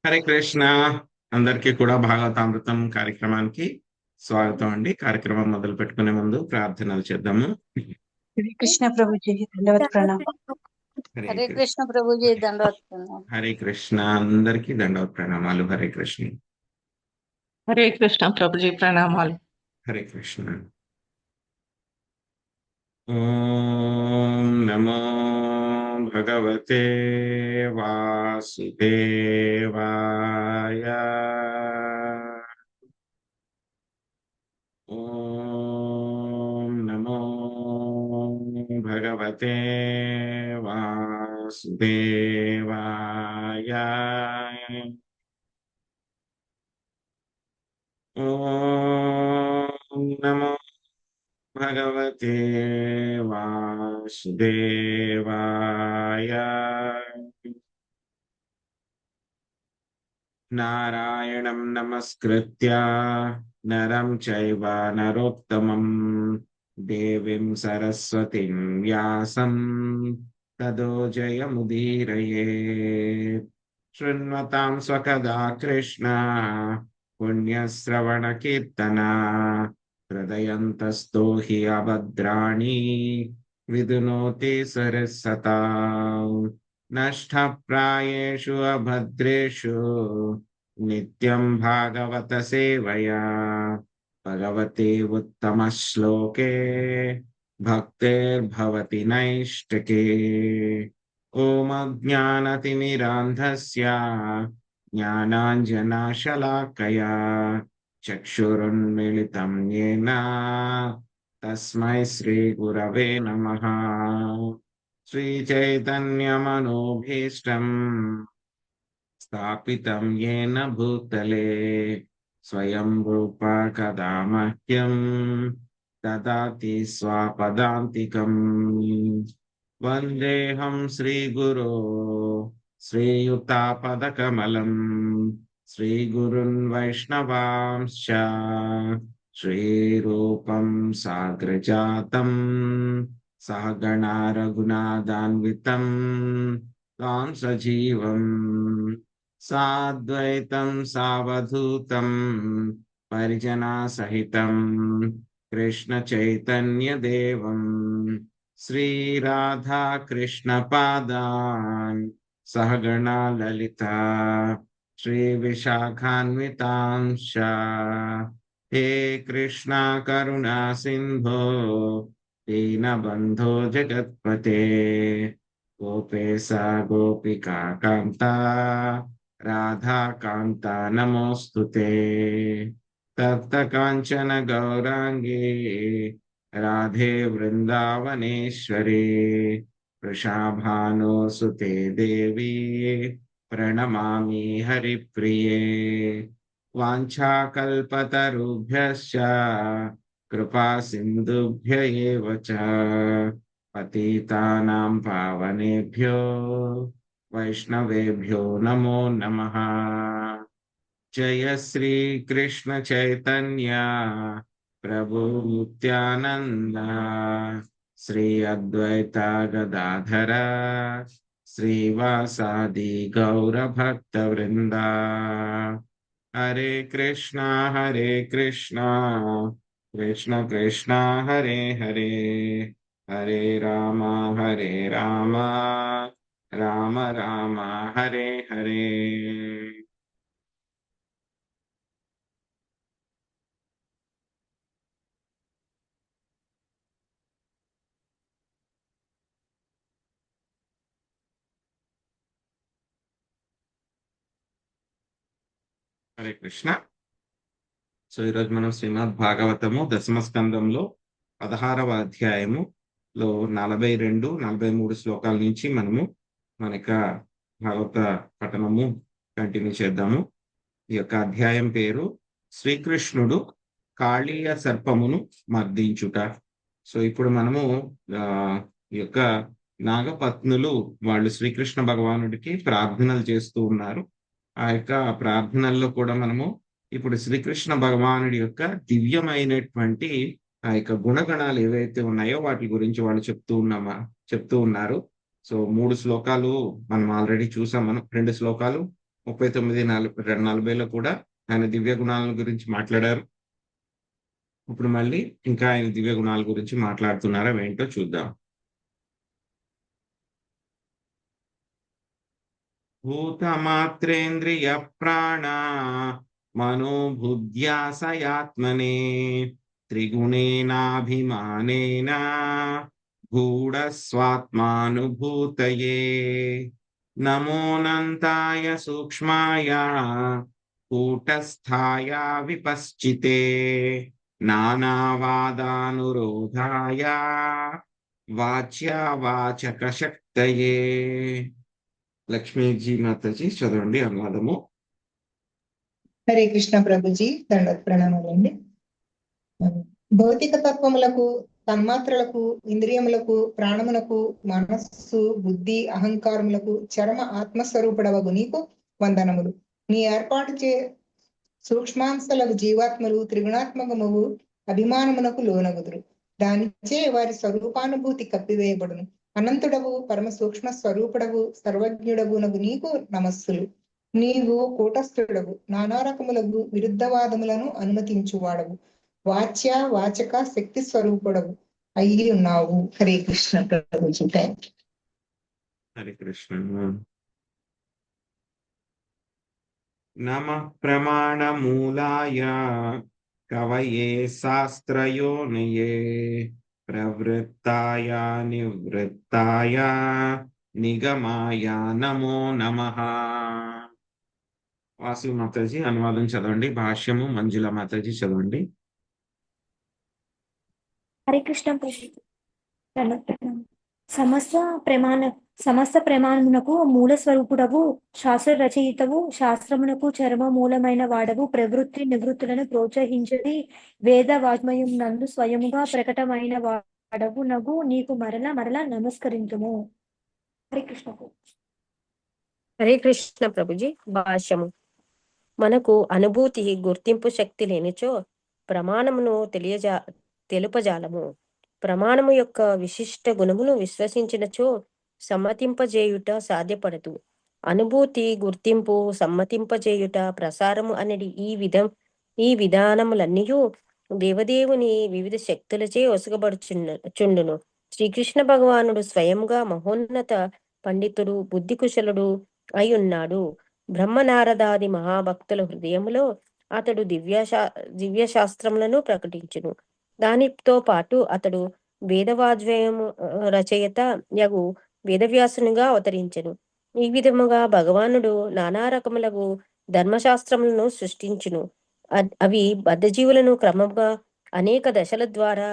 హరే కృష్ణ. అందరికీ కూడా భాగవతామృతం కార్యక్రమానికి స్వాగతం అండి. కార్యక్రమం మొదలు పెట్టుకునే ముందు ప్రార్థనలు చేద్దాము. हरे कृष्ण प्रभु जी दंडवत प्रणाम। హరే हरे కృష్ణ. कृष्ण प्रभु जी दंडवत प्रणाम। హరే కృష్ణ. అందరికీ దండవత్ ప్రణామాలు. హరే కృష్ణ. हरे कृष्ण प्रभु जी प्रणामाలు। హరే కృష్ణ. ఓం నమో భగవతే వాసుదేవాయ. ఓం నమో భగవతే వాసుదేవాయ. ఓం నమో భగవతే వాసుదేవాయ. నారాయణం నమస్కృత్య నరం చైవ నరోత్తమం దేవీం సరస్వతిం వ్యాసం తదో జయముదీరయేత్. శృణ్వతాం స్వకదా కృష్ణ పుణ్యశ్రవణ కీర్తన హృదయంతస్థో హి అభద్రాణి విదునోతి సరస్సతాం. నష్టప్రాయేషు అభద్రేషు నిత్యం భాగవత సేవయా భగవతే ఉత్తమ శ్లోకే భక్తేర్భవతి నైష్టికే. ఓం అజ్ఞానతిమిరాంధస్య జ్ఞానాంజనాశలాకయా చక్షురున్మిళితం యేన తస్మై శ్రీ గురవే నమః. శ్రీచైతన్యమనోభీష్టం స్థాపితం యేన భూతలే స్వయం రూప కదా మహ్యం దదాతి స్వపదాంతికం. వందేహం శ్రీగురో శ్రీయుతాపదకమలం శ్రీగురున్ వైష్ణవాంశ్చ శ్రీరూపం సాగ్రజాతం సహగణా రఘునాథాన్వితం తాం సజీవం సాద్వైతం సావధూతం పరిజనా సహితం కృష్ణ చైతన్య దేవం శ్రీ రాధా కృష్ణ పాదాన్ సహగణా లలిత శ్రీ విశాఖాన్వితాంశ. హే కృష్ణ కరుణా సింధో దీనబంధో జగత్పతే గోపేశ గోపికా కాంత రాధా కాంత నమోస్తుతే. తప్త కాంచన గౌరాంగే రాధే వృందావనేశ్వరి వృషాభానుసుతే దేవి ప్రణమామి హరిప్రియే. వాంఛాకల్పతరుభ్యశ్చ కృపా సింధుభ్య ఏవ చ పతితానాం పావనేభ్యో వైష్ణవేభ్యో నమో నమః. జయ శ్రీ కృష్ణ చైతన్య ప్రభు నిత్యానంద శ్రీ అద్వైత గదాధర శ్రీవాసాది గౌర భక్త వృంద. హరే కృష్ణ కృష్ణ కృష్ణ హరే హరే హరే రామ రామ రామ హరే హరే. హరే కృష్ణ. సో ఈరోజు మనం శ్రీమద్ భాగవతము దశమ స్కందంలో 16వ అధ్యాయములో 42, 43 శ్లోకాల నుంచి మనము మన యొక్క భాగవత పఠనము కంటిన్యూ చేద్దాము. ఈ యొక్క అధ్యాయం పేరు శ్రీకృష్ణుడు కాళీయ సర్పమును మర్దించుట. సో ఇప్పుడు మనము ఈ యొక్క నాగపత్నులు వాళ్ళు శ్రీకృష్ణ భగవానుడికి ప్రార్థనలు చేస్తూ ఉన్నారు. ఆ యొక్క ప్రార్థనల్లో కూడా మనము ఇప్పుడు శ్రీకృష్ణ భగవానుడి యొక్క దివ్యమైనటువంటి ఆ యొక్క గుణగణాలు ఏవైతే ఉన్నాయో వాటి గురించి వాళ్ళు చెప్తూ ఉన్నారు. సో 3 శ్లోకాలు మనం ఆల్రెడీ చూసాం. మనం 2 శ్లోకాలు 39-40లో కూడా ఆయన దివ్య గుణాల గురించి మాట్లాడారు. ఇప్పుడు మళ్ళీ ఇంకా ఆయన దివ్య గుణాల గురించి మాట్లాడుతున్నారా ఏంటో చూద్దాం. భూతమాత్రేంద్రియ ప్రాణ మనోబుద్ధ్యాసయాత్మనే త్రిగుణేనాభిమానేన గూఢస్వాత్మానుభూతయే నమోనంతాయ సూక్ష్మాయ కూటస్థాయ విపశ్చితే నానావాదానురోధాయ వాచ్యావాచక శక్తయే. లక్ష్మీజీ మాతాజీ చదవండి అనువాదము. హరే కృష్ణ ప్రభుజీ, దండోత్ ప్రణామాలండి. భౌతిక తత్వములకు, తన్మాత్రలకు, ఇంద్రియములకు, ప్రాణమునకు, మనస్సు, బుద్ధి, అహంకారములకు చరమ ఆత్మస్వరూపుడవగు నీకు వందనములు. నీ ఏర్పాటు చే సూక్ష్మాంశలకు జీవాత్మలు త్రిగుణాత్మకముగు అభిమానమునకు లోనగుదురు. దానిచే వారి స్వరూపానుభూతి కప్పివేయబడును. అనంతుడవు, పరమ సూక్ష్మ స్వరూపుడవు, సర్వజ్ఞుడవునగు నీకు నమస్సులు. నీవు కూటస్థుడవు, నానా రకములకు విరుద్ధవాదములను అనుమతించువాడవు, వాచ్య వాచక శక్తి స్వరూపుడవు అయ్యి ఉన్నావు. హరే కృష్ణ ప్రభుజీ. Thank you. హరే కృష్ణ. నమ ప్రమాణమూలాయ కవయే శాస్త్రయోనయే ప్రవృత్తాయ నివృత్తాయ నిగమాయ నమో నమః. వాసు మాతాజీ అనువాదం చదవండి. భాష్యము మంజుల మాతాజీ చదవండి. హరే కృష్ణ ప్రభు. సమస్త ప్రమాణమునకు మూల స్వరూపుడవు, శాస్త్ర రచయితవు, శాస్త్రమునకు చరమ మూలమైన వాడవు, ప్రవృత్తి నివృత్తులను ప్రోత్సహించది వేద వాజ్మయం నందు స్వయముగా ప్రకటమైన వాడవు నగు నీకు మరల మరల నమస్కరించుము. హరే కృష్ణ. హరే కృష్ణ ప్రభుజీ. భాష్యము. మనకు అనుభూతి గుర్తింపు శక్తి లేనిచో ప్రమాణమును తెలుపజాలము. ప్రమాణము యొక్క విశిష్ట గుణమును విశ్వసించినచో సమ్మతింపజేయుట సాధ్యపడదు. అనుభూతి, గుర్తింపు, సమ్మతింపజేయుట, ప్రసారము అనేది ఈ విధానములన్నీ దేవదేవుని వివిధ శక్తులచే ఒసగబడుచుండును. శ్రీకృష్ణ భగవానుడు స్వయంగా మహోన్నత పండితుడు, బుద్ధి కుశలుడు అయి ఉన్నాడు. బ్రహ్మనారదాది మహాభక్తుల హృదయములో అతడు దివ్య శాస్త్రములను ప్రకటించును. దానితో పాటు అతడు వేదవాజ్మయము రచయిత యగు వేదవ్యాసునిగా అవతరించెను. ఈ విధముగా భగవానుడు నానా రకములకు ధర్మశాస్త్రములను సృష్టించును. అవి బద్ధజీవులను క్రమంగా అనేక దశల ద్వారా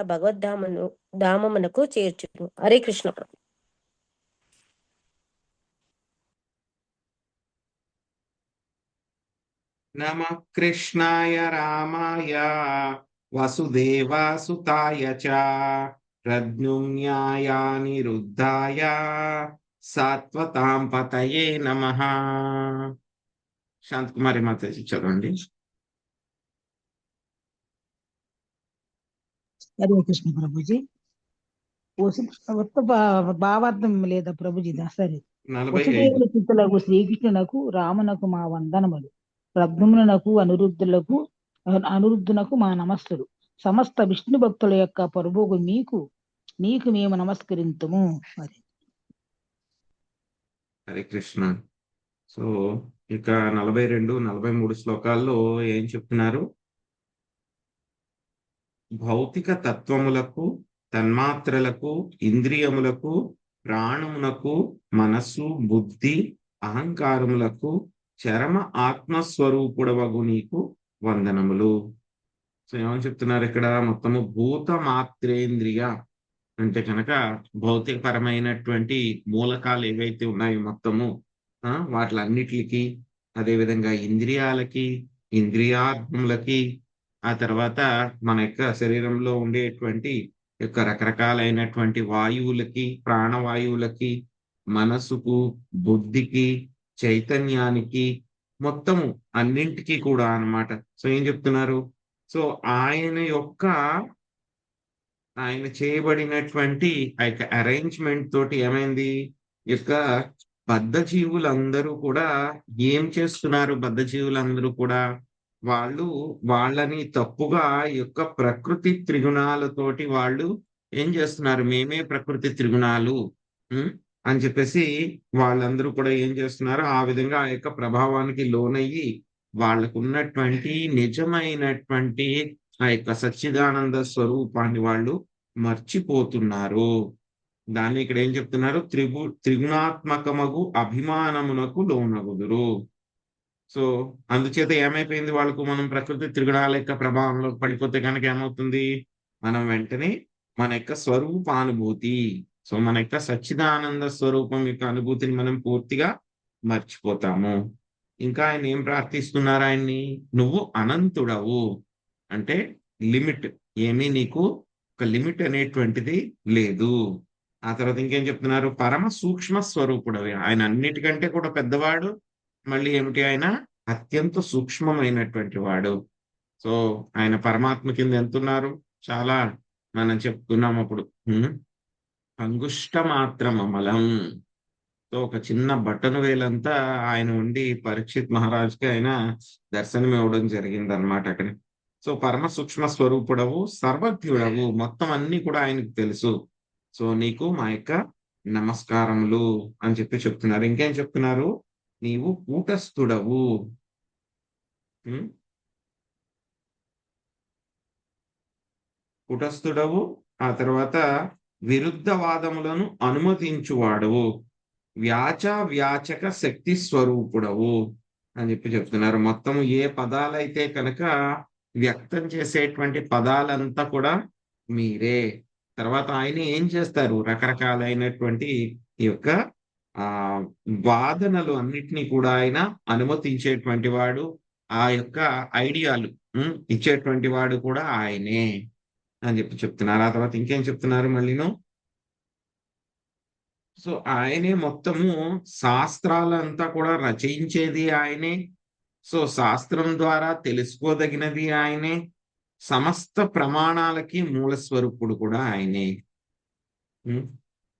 దామమునకు చేర్చును. హరే కృష్ణ. నమః కృష్ణాయ రామాయ వసుదేవాసుతాయ చ ప్రద్యుమ్నాయ నిరుద్ధాయ సాత్వతాం పతయే నమః. శాంతకుమారి మాతాజీ చదవండి. హరే కృష్ణ ప్రభుజీ. భావార్థం లేదా ప్రభుజీ? సరే. 45. వసుదేవుల చిత్తులకు శ్రీకృష్ణునకు రామునకు మా వందనములు. ప్రద్యుమ్నునకు అనిరుద్ధునకు మా నమస్సులు. సమస్త విష్ణు భక్తుల యొక్క పరుభోగు నీకు మేము నమస్కరింతుము. హరే కృష్ణ. సో ఇక 42-43 శ్లోకాల్లో ఏం చెప్తున్నారు? భౌతిక తత్వములకు, తన్మాత్రలకు, ఇంద్రియములకు, ప్రాణమునకు, మనస్సు, బుద్ధి, అహంకారములకు చరమ ఆత్మస్వరూపుడవగు నీకు వందనములు. సో ఏమని చెప్తున్నారు ఇక్కడ? మొత్తము భూతమాత్రేంద్రియ అంటే కనుక భౌతికపరమైనటువంటి మూలకాలు ఏవైతే ఉన్నాయో మొత్తము వాటిలన్నిటికి, అదేవిధంగా ఇంద్రియాలకి, ఇంద్రియార్థములకి, ఆ తర్వాత మన యొక్క శరీరంలో ఉండేటువంటి యొక్క రకరకాలైనటువంటి వాయువులకి, ప్రాణవాయువులకి, మనసుకు, బుద్ధికి, చైతన్యానికి, మొత్తము అన్నింటికి కూడా అన్నమాట. సో ఏం చెప్తున్నారు? సో ఆయన చేయబడినటువంటి ఆ యొక్క అరేంజ్మెంట్ తోటి ఏమైంది? యొక్క బద్ధజీవులందరూ కూడా ఏం చేస్తున్నారు? బద్ధజీవులందరూ కూడా వాళ్ళు వాళ్ళని తప్పుగా ఈ యొక్క ప్రకృతి త్రిగుణాలతోటి వాళ్ళు ఏం చేస్తున్నారు? మేమే ప్రకృతి త్రిగుణాలు ఉమ్, అని చెప్పేసి వాళ్ళందరూ కూడా ఏం చేస్తున్నారు? ఆ విధంగా ఆ యొక్క ప్రభావానికి లోనయ్యి వాళ్ళకు ఉన్నటువంటి నిజమైనటువంటి ఆ యొక్క సచ్చిదానంద స్వరూపాన్ని వాళ్ళు మర్చిపోతున్నారు. దాన్ని ఇక్కడ ఏం చెప్తున్నారు? త్రిగుణాత్మకమగు అభిమానమునకు లోనగుదురు. సో అందుచేత ఏమైపోయింది వాళ్ళకు? మనం ప్రకృతి త్రిగుణాల యొక్క ప్రభావంలో పడిపోతే కనుక ఏమవుతుంది? మనం వెంటనే మన యొక్క స్వరూపానుభూతి, సో మన యొక్క సచ్చిదానంద స్వరూపం యొక్క అనుభూతిని మనం పూర్తిగా మర్చిపోతాము. ఇంకా ఆయన ఏం ప్రార్థిస్తున్నారు ఆయన్ని? నువ్వు అనంతుడవు, అంటే లిమిట్ ఏమీ నీకు ఒక లిమిట్ అనేటువంటిది లేదు. ఆ తర్వాత ఇంకేం చెప్తున్నారు? పరమ సూక్ష్మ స్వరూపుడవి, ఆయన అన్నిటికంటే కూడా పెద్దవాడు. మళ్ళీ ఏమిటి? ఆయన అత్యంత సూక్ష్మమైనటువంటి వాడు. సో ఆయన పరమాత్మ కింద ఎంతున్నారు? చాలా మనం చెప్పుకున్నాం అప్పుడు. అంగుష్ట మాత్రం అమలం. సో ఒక చిన్న బటన్ వేలంతా ఆయన ఉండి పరీక్షిత్ మహారాజ్కి ఆయన దర్శనం ఇవ్వడం జరిగింది అనమాట అక్కడ. సో పరమ సూక్ష్మ స్వరూపుడవు, సర్వజ్ఞుడవు, మొత్తం అన్ని కూడా ఆయనకు తెలుసు. సో నీకు మా యొక్క నమస్కారములు అని చెప్పి చెప్తున్నారు. ఇంకేం చెప్తున్నారు? నీవు కూటస్థుడవు. కూటస్థుడవు, ఆ తర్వాత విరుద్ధవాదములను అనుమతించువాడవు, వ్యాచక శక్తి స్వరూపుడవు అని చెప్పి చెప్తున్నారు. మొత్తం ఏ పదాలైతే కనుక వ్యక్తం చేసేటువంటి పదాలంతా కూడా మీరే. తర్వాత ఆయన ఏం చేస్తారు? రకరకాలైనటువంటి ఈ యొక్క వాదనలు అన్నిటినీ కూడా ఆయన అనుమతించేటువంటి వాడు, ఆ యొక్క ఐడియాలు ఇచ్చేటువంటి వాడు కూడా ఆయనే అని చెప్పి చెప్తున్నారు. ఆ తర్వాత ఇంకేం చెప్తున్నారు మళ్ళీను? సో ఆయనే మొత్తము శాస్త్రాలంతా కూడా రచయించేది ఆయనే. సో శాస్త్రం ద్వారా తెలుసుకోదగినది ఆయనే. సమస్త ప్రమాణాలకి మూల స్వరూపుడు కూడా ఆయనే.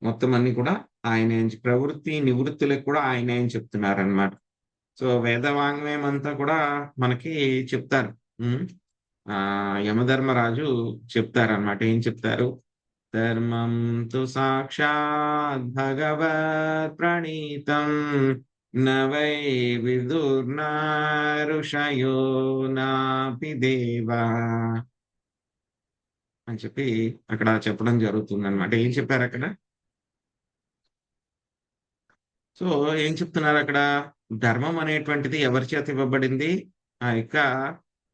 మొత్తం అన్ని కూడా ఆయనే. ప్రవృత్తి నివృత్తులకు కూడా ఆయనే అని చెప్తున్నారు అనమాట. సో వేదవాంగ్మయం అంతా కూడా మనకి చెప్తారు. యమధర్మరాజు చెప్తారనమాట. ఏం చెప్తారు? ధర్మం తు సాక్షాత్ భగవత్ ప్రణీతం నవై విదుర్న ఋషయో నాపి దేవా అని చెప్పి అక్కడ చెప్పడం జరుగుతుంది అనమాట. ఏం చెప్పారు అక్కడ? సో ఏం చెప్తున్నారు అక్కడ? ధర్మం అనేటువంటిది ఎవరి చేత ఇవ్వబడింది? ఆ యొక్క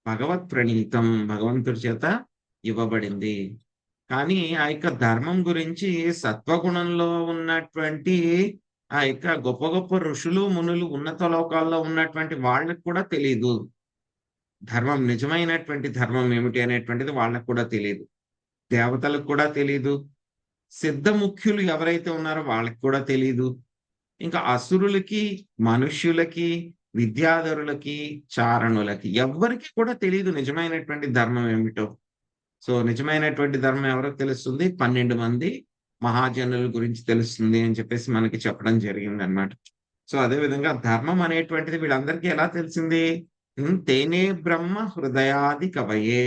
భగవత్ ప్రణీతం, భగవంతుడి చేత ఇవ్వబడింది. కానీ ఆ యొక్క ధర్మం గురించి సత్వగుణంలో ఉన్నటువంటి ఆ యొక్క గొప్ప గొప్ప ఋషులు మునులు ఉన్నత లోకాల్లో ఉన్నటువంటి వాళ్ళకు కూడా తెలియదు. ధర్మం, నిజమైనటువంటి ధర్మం ఏమిటి అనేటువంటిది వాళ్ళకు కూడా తెలియదు. దేవతలకు కూడా తెలియదు. సిద్ధ ముఖ్యులు ఎవరైతే ఉన్నారో వాళ్ళకి కూడా తెలియదు. ఇంకా అసురులకి, మనుష్యులకి, విద్యాధరులకి, చారణులకి ఎవ్వరికి కూడా తెలియదు నిజమైనటువంటి ధర్మం ఏమిటో. సో నిజమైనటువంటి ధర్మం ఎవరికి తెలుస్తుంది? 12 మంది మహాజనుల గురించి తెలుస్తుంది అని చెప్పేసి మనకి చెప్పడం జరిగింది అనమాట. సో అదే విధంగా ధర్మం అనేటువంటిది వీళ్ళందరికీ ఎలా తెలిసింది? తేనే బ్రహ్మ హృదయాది కవయే.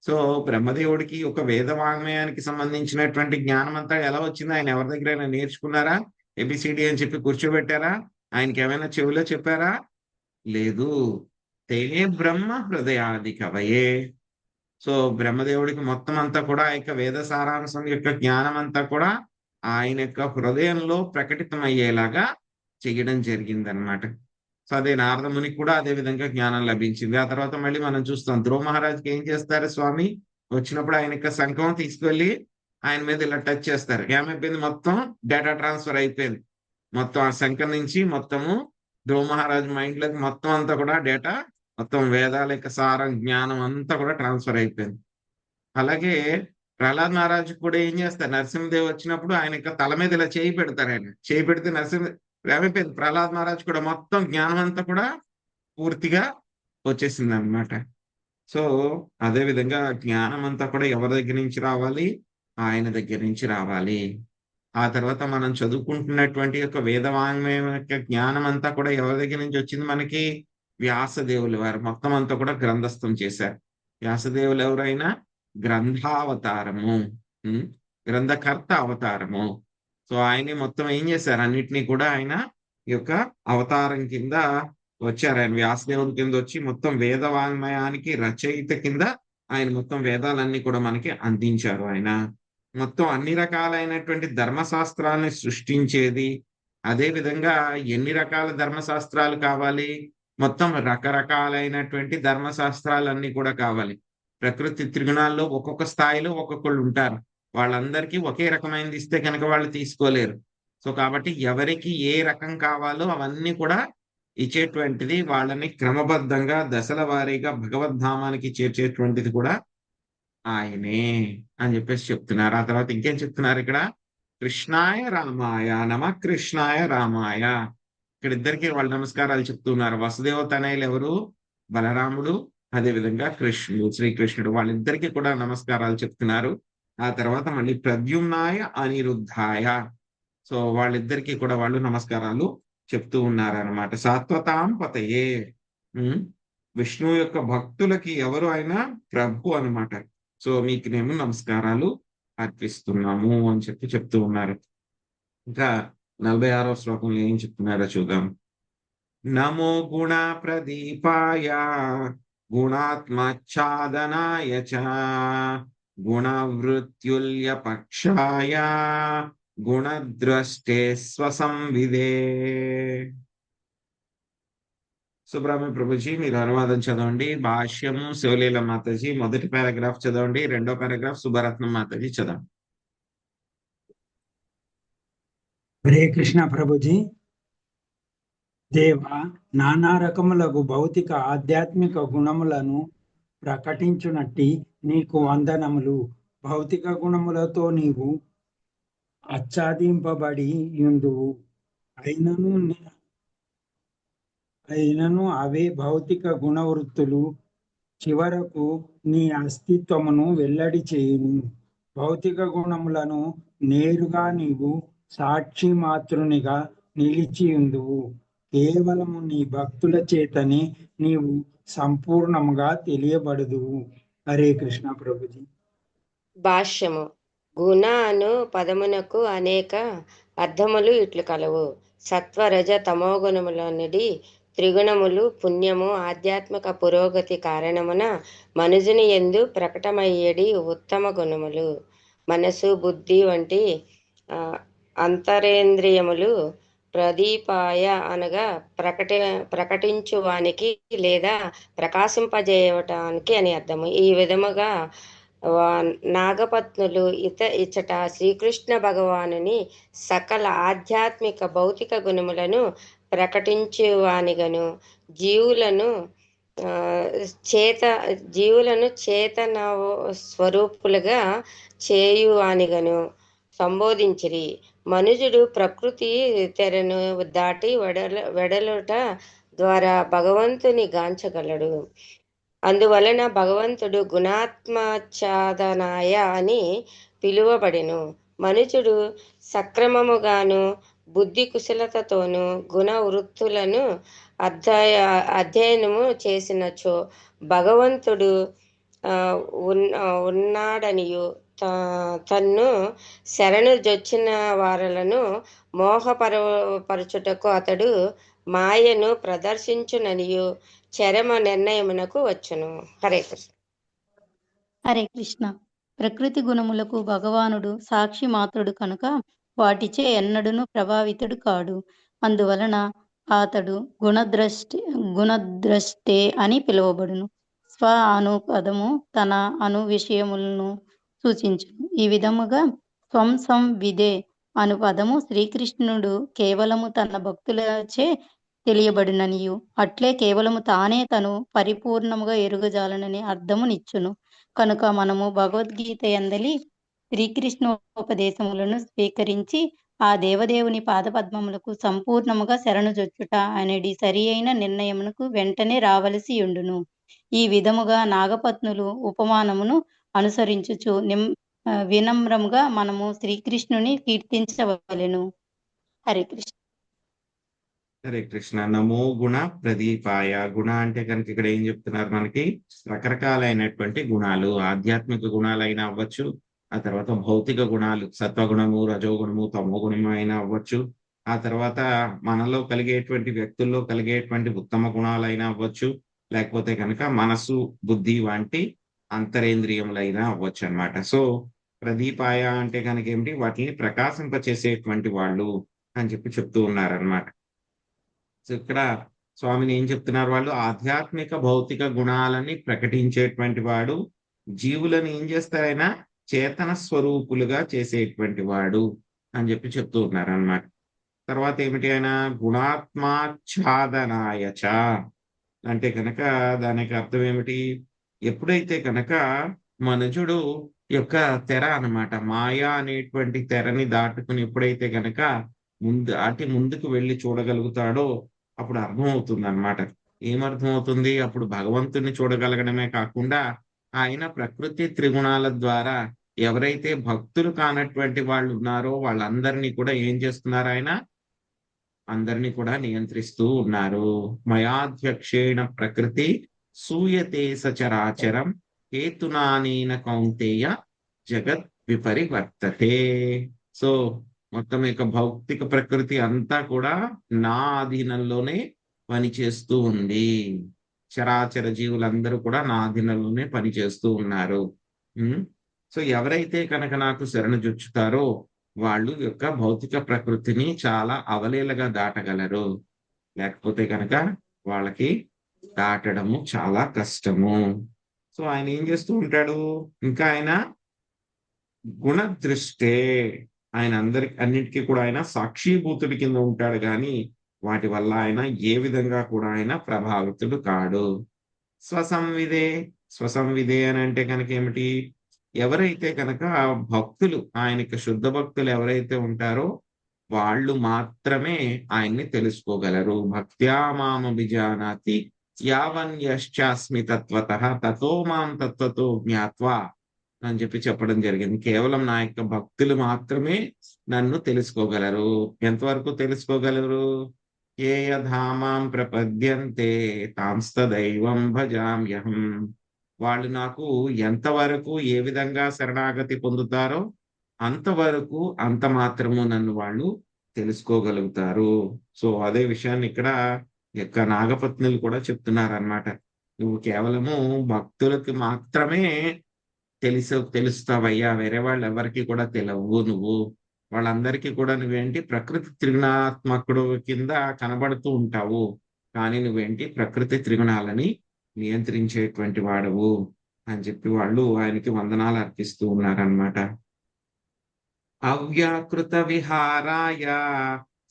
సో బ్రహ్మదేవుడికి ఒక వేదవాంగ్మయానికి సంబంధించినటువంటి జ్ఞానం అంతా ఎలా వచ్చింది? ఆయన ఎవరి దగ్గర నేర్చుకున్నారా? ఏబిసిడి అని చెప్పి కూర్చోబెట్టారా? ఆయనకి ఏమైనా చెవిలో చెప్పారా? లేదు. తేనే బ్రహ్మ హృదయాది కవయే. సో బ్రహ్మదేవుడికి మొత్తం అంతా కూడా ఆ యొక్క వేద సారాంశం యొక్క జ్ఞానం అంతా కూడా ఆయన యొక్క హృదయంలో ప్రకటితమయ్యేలాగా చేయడం జరిగిందనమాట. సో అదే నారద మునికి కూడా అదే విధంగా జ్ఞానం లభించింది. ఆ తర్వాత మళ్ళీ మనం చూస్తాం, ధ్రువ మహారాజ్కి ఏం చేస్తారు? స్వామి వచ్చినప్పుడు ఆయన యొక్క శంఖం తీసుకెళ్లి ఆయన మీద ఇలా టచ్ చేస్తారు. ఏమైపోయింది? మొత్తం డేటా ట్రాన్స్ఫర్ అయిపోయింది. మొత్తం ఆ శంఖం నుంచి మొత్తము ధ్రువ మహారాజ్ మైండ్ లోకి మొత్తం అంతా కూడా డేటా, మొత్తం వేదాల యొక్క సారం, జ్ఞానం అంతా కూడా ట్రాన్స్ఫర్ అయిపోయింది. అలాగే ప్రహ్లాద్ మహారాజు కూడా ఏం చేస్తారు? నరసింహదేవ్ వచ్చినప్పుడు ఆయన యొక్క తల మీద ఇలా చేయి పెడతారు. ఆయన చేయి పెడితే ఏమైపోయింది? ప్రహ్లాద్ మహారాజ్ కూడా మొత్తం జ్ఞానం అంతా కూడా పూర్తిగా వచ్చేసింది అనమాట. సో అదే విధంగా జ్ఞానం అంతా కూడా ఎవరి దగ్గర నుంచి రావాలి? ఆయన దగ్గర నుంచి రావాలి. ఆ తర్వాత మనం చదువుకుంటున్నటువంటి యొక్క వేదవాంగ్మయం యొక్క జ్ఞానం అంతా కూడా ఎవరి దగ్గర నుంచి వచ్చింది మనకి? వ్యాసదేవులు వారు మొత్తం అంతా కూడా గ్రంథస్థం చేశారు. వ్యాసదేవులు ఎవరైనా గ్రంథావతారము, ఉమ్, గ్రంథకర్త అవతారము. సో ఆయన మొత్తం ఏం చేశారు? అన్నిటినీ కూడా ఆయన ఈ యొక్క అవతారం కింద వచ్చారు. ఆయన వ్యాసదేవుని కింద వచ్చి మొత్తం వేదవాంగ్మయానికి రచయిత కింద ఆయన మొత్తం వేదాలన్నీ కూడా మనకి అందించారు. ఆయన మొత్తం అన్ని రకాలైనటువంటి ధర్మశాస్త్రాలని సృష్టించేది. అదే విధంగా ఎన్ని రకాల ధర్మశాస్త్రాలు కావాలి? మొత్తం రకరకాలైనటువంటి ధర్మశాస్త్రాలన్నీ కూడా కావాలి. ప్రకృతి త్రిగుణాల్లో ఒక్కొక్క స్థాయిలో ఒక్కొక్కళ్ళు ఉంటారు. వాళ్ళందరికీ ఒకే రకమైనది ఇస్తే కనుక వాళ్ళు తీసుకోలేరు. సో కాబట్టి ఎవరికి ఏ రకం కావాలో అవన్నీ కూడా ఇచ్చేటువంటిది, వాళ్ళని క్రమబద్ధంగా దశల వారీగా భగవద్ధామానికి చేర్చేటువంటిది కూడా ఆయనే అని చెప్పేసి చెప్తున్నారు. ఆ తర్వాత ఇంకేం చెప్తున్నారు ఇక్కడ? కృష్ణాయ రామాయ నమ, కృష్ణాయ రామాయ. ఇక్కడ ఇద్దరికి వాళ్ళు నమస్కారాలు చెప్తున్నారు. వసుదేవ తనయులు ఎవరు? బలరాముడు, అదే విధంగా కృష్ణుడు, శ్రీకృష్ణుడు. వాళ్ళిద్దరికి కూడా నమస్కారాలు చెప్తున్నారు. ఆ తర్వాత మళ్ళీ ప్రద్యుమ్నాయ అనిరుద్ధాయ. సో వాళ్ళిద్దరికి కూడా వాళ్ళు నమస్కారాలు చెప్తూ ఉన్నారనమాట. సాత్వతాం పతయే, విష్ణువు యొక్క భక్తులకి ఎవరు? ఆయన ప్రభు అనమాట. సో మీకునేమో నమస్కారాలు అర్పిస్తున్నాము అని చెప్తూ ఉన్నారు. ఇంకా 46వ శ్లోకంలో ఏం చెప్తున్నారో చూద్దాం. నమో గుణ ప్రదీపాయ గుణాత్మఛాదనాయ చ గుణవృత్యుల్య పక్షాయ గుణద్రష్టే స్వసంవిదే. సుబ్రహ్మణ్య ప్రభుజీ మీరు అనువాదం చదవండి. భాష్యము శివలీల మాతాజీ మొదటి పారాగ్రాఫ్ చదవండి. రెండో పారాగ్రాఫ్ సుబ్బరత్నం మాతాజీ చదవండి. హరే కృష్ణ ప్రభుజీ. దేవ, నానా రకములకు భౌతిక ఆధ్యాత్మిక గుణములను ప్రకటించునట్టి నీకు వందనములు. భౌతిక గుణములతో నీవు ఆచ్ఛాదింపబడి యుందువు. అయినను అవే భౌతిక గుణవృత్తులు చివరకు నీ అస్తిత్వమును వెల్లడి చేయును. భౌతిక గుణములను నేరుగా నీవు సాక్షి మాతృనిగా నిలిచియుందువు. కేవలము నీ భక్తుల చేతనే నీవు సంపూర్ణముగా తెలియబడుదువు. హరే కృష్ణ ప్రభుజీ. భాష్యము. గుణ అను పదమునకు అనేక అర్థములు ఇట్లు కలవు. సత్వ రజ తమో గుణములనుడి త్రిగుణములు పుణ్యము ఆధ్యాత్మిక పురోగతి కారణమున మనుజుని యందు ప్రకటమయ్యేడి ఉత్తమ గుణములు. మనసు, బుద్ధి వంటి అంతరేంద్రియములు ప్రదీపాయ అనగా ప్రకటించువానికి లేదా ప్రకాశింపజేయటానికి అని అర్థము. ఈ విధముగా నాగపత్నులు ఇచ్చట శ్రీకృష్ణ భగవానుని సకల ఆధ్యాత్మిక భౌతిక గుణములను ప్రకటించువానిగను జీవులను చేతన స్వరూపులుగా చేయువానిగను సంబోధించిరి. మనుజుడు ప్రకృతి తెరను దాటి వెడలుట ద్వారా భగవంతుని గాంచగలడు. అందువలన భగవంతుడు గుణాత్మఛాదనాయ అని పిలువబడెను. మనుజుడు సక్రమముగాను బుద్ధి కుశలతతోనూ గుణ వృత్తులను అధ్యయనము చేసినచో భగవంతుడు ఉన్నాడనియు తన్ను శరణు జొచ్చిన వారలను మోహపరచుటకు అతడు మాయను ప్రదర్శించుననియు చరమ నిర్ణయమునకు వచ్చును. హరే కృష్ణ. హరే కృష్ణ. ప్రకృతి గుణములకు భగవానుడు సాక్షి మాత్రుడు కనుక వాటిచే ఎన్నడూను ప్రభావితుడు కాడు. అందువలన అతడు గుణద్రష్టే అని పిలువబడును. స్వ అను పదము తన అను విషయములను సూచించును. ఈ విధముగా స్వం సంవిదే అను పదము శ్రీకృష్ణుడు కేవలము తన భక్తులచే తెలియబడిననియు అట్లే కేవలము తానే తను పరిపూర్ణముగా ఎరుగజాలనని అర్థమునిచ్చును. కనుక మనము భగవద్గీత యందలి శ్రీకృష్ణోపదేశములను స్వీకరించి ఆ దేవదేవుని పాదపద్మములకు సంపూర్ణముగా శరణుజొచ్చుట అనేది సరి అయిన నిర్ణయమునకు వెంటనే రావలసి ఉండును. ఈ విధముగా నాగపత్నులు ఉపమానమును అనుసరించుచు వినమ్రంగా మనము శ్రీకృష్ణుని కీర్తించవలెను. హరే కృష్ణ. హరే కృష్ణ. నమో గుణ ప్రదీపాయ. గుణ అంటే కనుక ఇక్కడ ఏం చెప్తున్నారు మనకి? రకరకాలైనటువంటి గుణాలు, ఆధ్యాత్మిక గుణాలైనా అవ్వచ్చు, ఆ తర్వాత భౌతిక గుణాలు, సత్వగుణము, రజోగుణము, తమో గుణము అయినా అవ్వచ్చు, ఆ తర్వాత మనలో కలిగేటువంటి, వ్యక్తుల్లో కలిగేటువంటి ఉత్తమ గుణాలైనా అవ్వచ్చు, లేకపోతే కనుక మనసు, బుద్ధి వంటి అంతరేంద్రియములైనా అవ్వచ్చు అన్నమాట. సో ప్రదీపాయ అంటే కనుక ఏమిటి? వాటిని ప్రకాశింపచేసేటువంటి వాళ్ళు అని చెప్పి చెప్తూ ఉన్నారనమాట. సో ఇక్కడ స్వామిని ఏం చెప్తున్నారు వాళ్ళు? ఆధ్యాత్మిక భౌతిక గుణాలని ప్రకటించేటువంటి వాడు, జీవులను ఏం చేస్తారైనా చేతన స్వరూపులుగా చేసేటువంటి వాడు అని చెప్పి చెప్తూ ఉన్నారు అన్నమాట. తర్వాత ఏమిటి? ఆయన గుణాత్మాచ్ఛాదనాయచ అంటే కనుక దానికి అర్థం ఏమిటి? ఎప్పుడైతే కనుక మనుజుడు యొక్క తెర అన్నమాట, మాయా అనేటువంటి తెరని దాటుకుని ఎప్పుడైతే కనుక ముందుకు వెళ్ళి చూడగలుగుతాడో అప్పుడు అర్థమవుతుంది అన్నమాట. ఏమర్థమవుతుంది? అప్పుడు భగవంతుని చూడగలగడమే కాకుండా ఆయన ప్రకృతి త్రిగుణాల ద్వారా ఎవరైతే భక్తులు కానటువంటి వాళ్ళు ఉన్నారో వాళ్ళందరినీ కూడా ఏం చేస్తున్నారు? ఆయన అందరినీ కూడా నియంత్రిస్తూ ఉన్నారు. మయాధ్యక్షేణ ప్రకృతి సూయతే సచరాచరం హేతునానేన కౌంతేయ జగత్ విపరివర్తతే. సో మొత్తం యొక్క భౌతిక ప్రకృతి అంతా కూడా నా అధీనంలోనే పనిచేస్తూ ఉంది. చరాచర జీవులందరూ కూడా నా అధీనంలోనే పనిచేస్తూ ఉన్నారు. సో ఎవరైతే కనుక నాకు శరణుజొచ్చుతారో వాళ్ళు యొక్క భౌతిక ప్రకృతిని చాలా అవలీలగా దాటగలరు, లేకపోతే కనుక వాళ్ళకి దాటడము చాలా కష్టము. సో ఆయన ఏం చేస్తూ ఉంటాడు? ఇంకా ఆయన గుణదృష్టే, ఆయన అన్నిటికీ కూడా ఆయన సాక్షిభూతుడి కింద ఉంటాడు, కానీ వాటి వల్ల ఆయన ఏ విధంగా కూడా ఆయన ప్రభావితుడు కాడు. స్వసంవిదే అని అంటే కనుక ఏమిటి? ఎవరైతే కనుక భక్తులు, ఆయనకి శుద్ధ భక్తులు ఎవరైతే ఉంటారో వాళ్ళు మాత్రమే ఆయన్ని తెలుసుకోగలరు. భక్త్యా మామభిజానాతి యావన్యశ్చాస్మి తత్వతః తతో మాం తత్వతో జ్ఞాత్వా అని చెప్పి చెప్పడం జరిగింది. కేవలం నా యొక్క భక్తులు మాత్రమే నన్ను తెలుసుకోగలరు. ఎంతవరకు తెలుసుకోగలరు? ఏ యథామాం ప్రపద్యంతే తాంస్తదైవం భజామ్యహం. వాళ్ళు నాకు ఎంతవరకు ఏ విధంగా శరణాగతి పొందుతారో అంతవరకు, అంత మాత్రము నన్ను వాళ్ళు తెలుసుకోగలుగుతారు. సో అదే విషయాన్ని ఇక్కడ యొక్క నాగపత్నులు కూడా చెప్తున్నారు అన్నమాట. నువ్వు కేవలము భక్తులకి మాత్రమే తెలుస్తావయ్యా, వేరే వాళ్ళు ఎవరికి కూడా తెలియవు. నువ్వు వాళ్ళందరికీ కూడా నువ్వేంటి? ప్రకృతి త్రిగుణాత్మకుడు కింద కనబడుతూ ఉంటావు, కానీ నువ్వేంటి? ప్రకృతి త్రిగుణాలని నియంత్రించేటువంటి వాడవు అని చెప్పి వాళ్ళు ఆయనకి వందనాలు అర్పిస్తూ ఉన్నారన్నమాట. అవ్యాకృత విహారాయ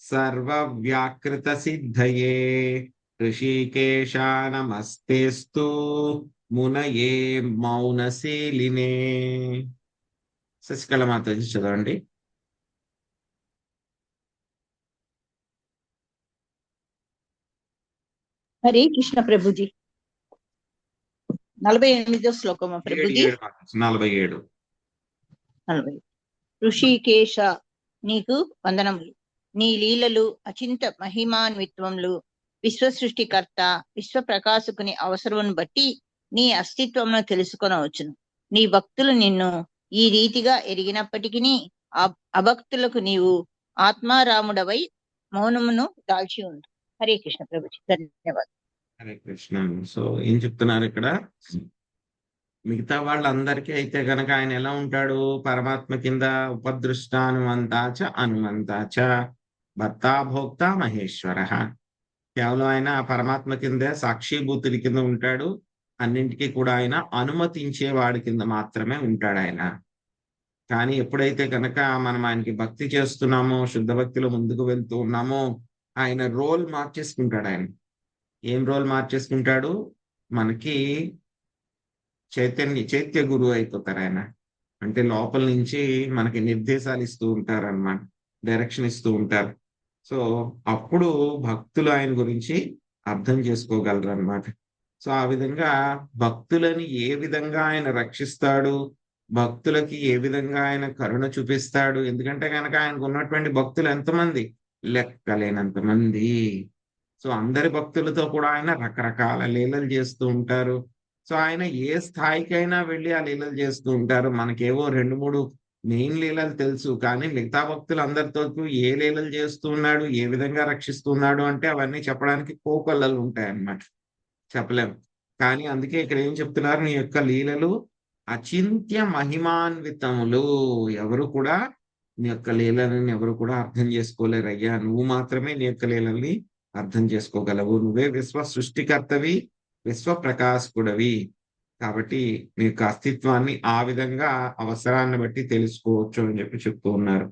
సర్వవ్యాకృత సిద్ధయే ఋషికేశ నమస్తేస్తు మునయే మౌనశీలినే. శశికళ మాతాజీ చదవండి. హరే కృష్ణ ప్రభుజీ. 48వ శ్లోకము ప్రభుజీ. 47. ఋషికేశ, నీకు వందనములు. నీ లీలలు అచింత మహిమాన్విత్వములు. విశ్వ సృష్టికర్త, విశ్వ ప్రకాశకుని అవసరమును బట్టి నీ అస్తిత్వమును తెలుసుకొనవచ్చును. నీ భక్తులు నిన్ను ఈ రీతిగా ఎరిగినప్పటికీ అభక్తులకు నీవు ఆత్మారాముడవై మౌనమును దాల్చి ఉండు. హరే కృష్ణ ప్రభుజీ. ధన్యవాదాలు. హరే కృష్ణ. సో ఏం చెప్తున్నారు ఇక్కడ? మిగతా వాళ్ళందరికీ అయితే గనక ఆయన ఎలా ఉంటాడు? పరమాత్మ కింద ఉపదృష్టానుమంతాచ అనుమంతాచ భర్తా భోక్త మహేశ్వర. కేవలం ఆయన పరమాత్మ కింద సాక్షిభూతుడి కింద ఉంటాడు, అన్నింటికీ కూడా ఆయన అనుమతించే వాడి కింద మాత్రమే ఉంటాడు ఆయన. కానీ ఎప్పుడైతే కనుక మనం ఆయనకి భక్తి చేస్తున్నామో, శుద్ధ భక్తిలో ముందుకు వెళ్తూ ఉన్నామో, ఆయన రోల్ మార్చేసుకుంటాడు. ఆయన ఏం రోల్ మార్చేసుకుంటాడు? మనకి చైత్య గురువు అయిపోతారు ఆయన. అంటే లోపల నుంచి మనకి నిర్దేశాలు ఇస్తూ ఉంటారు అన్నమాట, డైరెక్షన్ ఇస్తూ ఉంటారు. సో అప్పుడు భక్తులు ఆయన గురించి అర్థం చేసుకోగలరు అన్నమాట. సో ఆ విధంగా భక్తులని ఏ విధంగా ఆయన రక్షిస్తాడు, భక్తులకి ఏ విధంగా ఆయన కరుణ చూపిస్తాడు. ఎందుకంటే కనుక ఆయనకు ఉన్నటువంటి భక్తులు ఎంతమంది, లెక్కలేనంత మంది. సో అందరి భక్తులతో కూడా ఆయన రకరకాల లీలలు చేస్తూ ఉంటారు. సో ఆయన ఏ స్థాయికైనా వెళ్ళి ఆ లీలలు చేస్తూ ఉంటారు. మనకేవో 2, 3 మెయిన్ లీలలు తెలుసు, కానీ మిగతా భక్తులు అందరితో ఏ లీలలు చేస్తూ ఉన్నాడు, ఏ విధంగా రక్షిస్తున్నాడు అంటే అవన్నీ చెప్పడానికి కోకొల్లలు ఉంటాయన్నమాట, చెప్పలేం. కానీ అందుకే ఇక్కడ ఏం చెప్తున్నారు, నీ యొక్క లీలలు అచింత్య మహిమాన్వితములు. ఎవరు కూడా నీ యొక్క లీలలని ఎవరు కూడా అర్థం చేసుకోలేరు అయ్యా, నువ్వు మాత్రమే నీ యొక్క లీలల్ని అర్థం చేసుకోగలవు. నువ్వే విశ్వ సృష్టికర్తవి, విశ్వ ప్రకాశకుడవి. కాబట్టి నీ యొక్క అస్తిత్వాన్ని ఆ విధంగా అవసరాన్ని బట్టి తెలుసుకోవచ్చు అని చెప్పి చెప్తూ ఉన్నారు.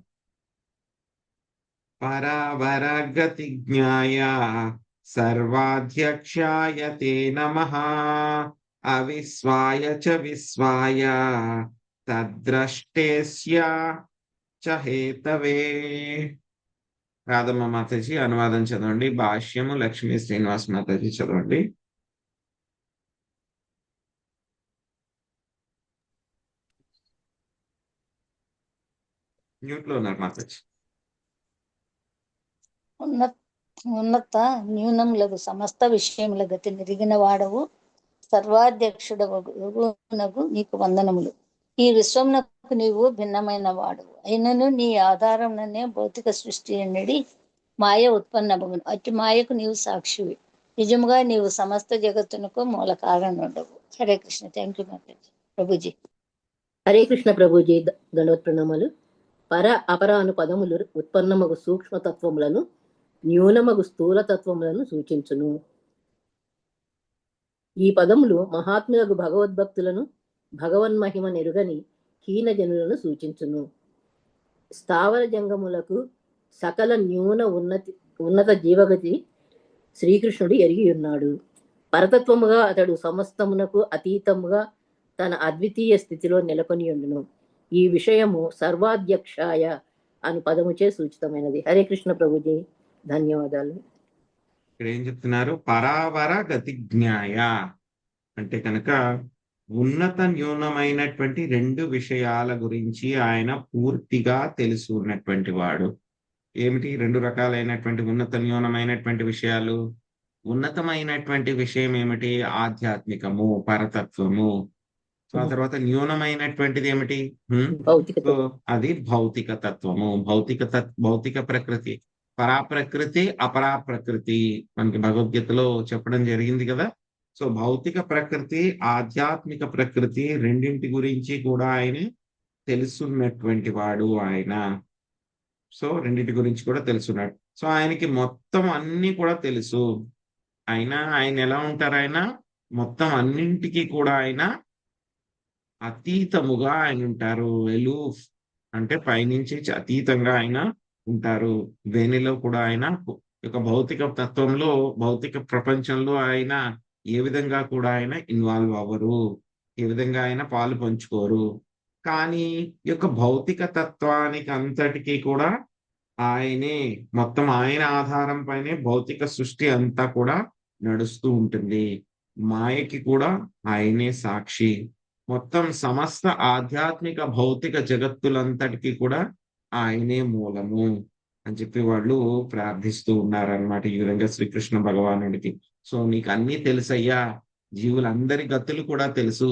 పరావరగతి జ్ఞాయ సర్వాధ్యక్షాయ తే నమః అవిశ్వాయ చ విశ్వాయ తద్ద్రష్టేస్య చ హేతవే. రాధమ్మ మాతాజీ అనువాదం చదవండి. భాష్యము లక్ష్మీ శ్రీనివాస్ మాతాజీ చదవండి. మ్యూట్ లో ఉన్నారు మాతాజీ. ఉన్నత న్యూనములకు సమస్త విషయముల గతి నెరిగిన వాడవు, సర్వాధ్యక్షుడగు నీకు వందనములు. ఈ విశ్వమునకు నీవు భిన్నమైన వాడవు, అయినను నీ ఆధారంలోనే భౌతిక సృష్టి అనేది మాయ ఉత్పన్నమగును. అట్టి మాయకు నీవు సాక్షివి. నిజముగా నీవు సమస్త జగత్తునకు మూల కారణుడవు. హరే కృష్ణ. థ్యాంక్ యూ మాతాజీ. ప్రభుజీ. హరే కృష్ణ ప్రభుజీ. దండవత్ ప్రణామాలు. పర అపర అను పదములు ఉత్పన్నమగు సూక్ష్మతత్వములను, న్యూనమగు స్థూలతత్వములను సూచించును. ఈ పదములు మహాత్ములకు భగవద్భక్తులను, భగవన్మహిమ నెరుగని హీనజనులను సూచించును. స్థావర జంగములకు సకల న్యూన ఉన్నత జీవగతి శ్రీకృష్ణుడు ఎరిగి ఉన్నాడు. పరతత్వముగా అతడు సమస్తమునకు అతీతముగా తన అద్వితీయ స్థితిలో నెలకొని ఉండును. ఈ విషయము సర్వాధ్యక్షాయ అను పదముచే సూచితమైనది. హరే కృష్ణ ప్రభుజీ. ధన్యవాదాలు. ఇక్కడ ఏం చెప్తున్నారు, పరావర గతి జ్ఞాయ అంటే కనుక ఉన్నత న్యూనమైనటువంటి 2 విషయాల గురించి ఆయన పూర్తిగా తెలుసు ఉన్నటువంటి వాడు. ఏమిటి 2 రకాలైనటువంటి ఉన్నత న్యూనమైనటువంటి విషయాలు? ఉన్నతమైనటువంటి విషయం ఏమిటి? ఆధ్యాత్మికము, పరతత్వము. సో ఆ తర్వాత న్యూనమైనటువంటిది ఏమిటి? సో అది భౌతిక తత్వము, భౌతిక ప్రకృతి. పరాప్రకృతి, అపరాప్రకృతి మనకి భగవద్గీతలో చెప్పడం జరిగింది కదా. సో భౌతిక ప్రకృతి, ఆధ్యాత్మిక ప్రకృతి రెండింటి గురించి కూడా ఆయన తెలుసున్నటువంటి వాడు ఆయన. సో రెండింటి గురించి కూడా తెలుసున్నాడు. సో ఆయనకి మొత్తం అన్ని కూడా తెలుసు. ఆయన ఎలా ఉంటారు? ఆయన మొత్తం అన్నింటికి కూడా ఆయన అతీతముగా ఆయన ఉంటారు. ఎలూఫ్ అంటే పైనుంచి అతీతంగా ఆయన ఉంటారు. దేనిలో కూడా ఆయన యొక్క భౌతిక తత్వంలో, భౌతిక ప్రపంచంలో ఆయన ఏ విధంగా కూడా ఆయన ఇన్వాల్వ్ అవ్వరు, ఏ విధంగా ఆయన పాలు పంచుకోరు. కానీ ఈ యొక్క భౌతిక తత్వానికి అంతటికీ కూడా ఆయనే మొత్తం, ఆయన ఆధారం పైనే భౌతిక సృష్టి అంతా కూడా నడుస్తూ ఉంటుంది. మాయకి కూడా ఆయనే సాక్షి. మొత్తం సమస్త ఆధ్యాత్మిక భౌతిక జగత్తులంతటికీ కూడా ఆయనే మూలము అని చెప్పి వాళ్ళు ప్రార్థిస్తూ ఉన్నారనమాట ఈ విధంగా శ్రీకృష్ణ భగవానుడికి. సో నీకు అన్నీ తెలుసయ్యా, జీవులందరి గతులు కూడా తెలుసు,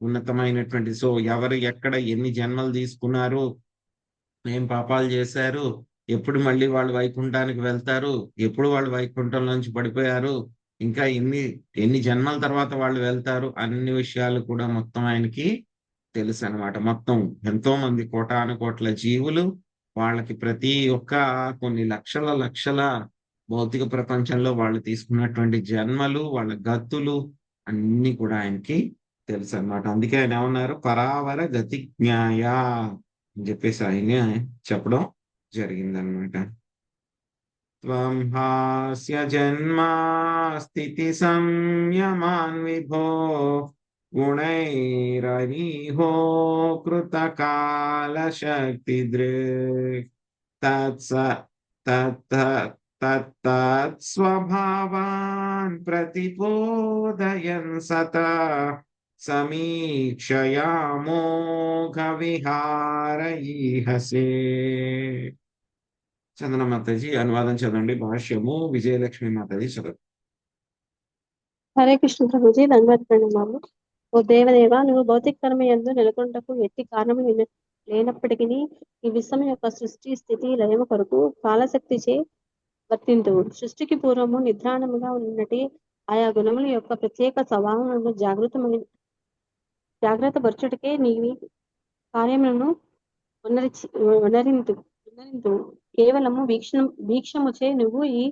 ఉన్నతమైనటువంటి. సో ఎవరు ఎక్కడ ఎన్ని జన్మలు తీసుకున్నారు, ఏం పాపాలు చేశారు, ఎప్పుడు మళ్ళీ వాళ్ళు వైకుంఠానికి వెళ్తారు, ఎప్పుడు వాళ్ళు వైకుంఠం నుంచి పడిపోయారు, ఇంకా ఎన్ని జన్మల తర్వాత వాళ్ళు వెళ్తారు, అన్ని విషయాలు కూడా మొత్తం ఆయనకి తెలుసు అనమాట. మొత్తం ఎంతో మంది కోటానుకోట్ల జీవులు, వాళ్ళకి ప్రతి ఒక్క కొన్ని లక్షల భౌతిక ప్రపంచంలో వాళ్ళు తీసుకున్నటువంటి జన్మలు, వాళ్ళ గతులు అన్ని కూడా ఆయనకి తెలుసు అనమాట. అందుకే ఆయన ఏమన్నారు, పరావర గతి జ్ఞాయ అని చెప్పేసి ఆయన చెప్పడం జరిగిందనమాట. త్వం హాస్య జన్మా స్థితి సంయమాన్ విభో గుణైరనీహో కృతకాల శక్తి దృక్ తత్స్వభావాన్ ప్రతిపోదయన్ సత సమీక్షయామోఘ విహారయీహసే. చందన మాతాజీ అనువాదం చదవండి. భాష్యము విజయలక్ష్మి మాతాజీ చదవండి. హరే కృష్ణ ప్రభుజీ, ధన్యవాద ప్రణామాలు. ఓ దేవదేవ, నువ్వు భౌతిక కర్మ యందు నెలకొంటకు ఎట్టి కారణము లేనప్పటికీ ఈ విశ్వం యొక్క సృష్టి స్థితి లయము కొరకు కాలశక్తిచే వర్తింతువు. సృష్టికి పూర్వము నిద్రాణముగా ఉన్నటి ఆయా గుణముల యొక్క ప్రత్యేక స్వభావములను జాగ్రత్త పరచుటకే నీవి కార్యములను వనరింతు. కేవలము వీక్షముచే నువ్వు ఈ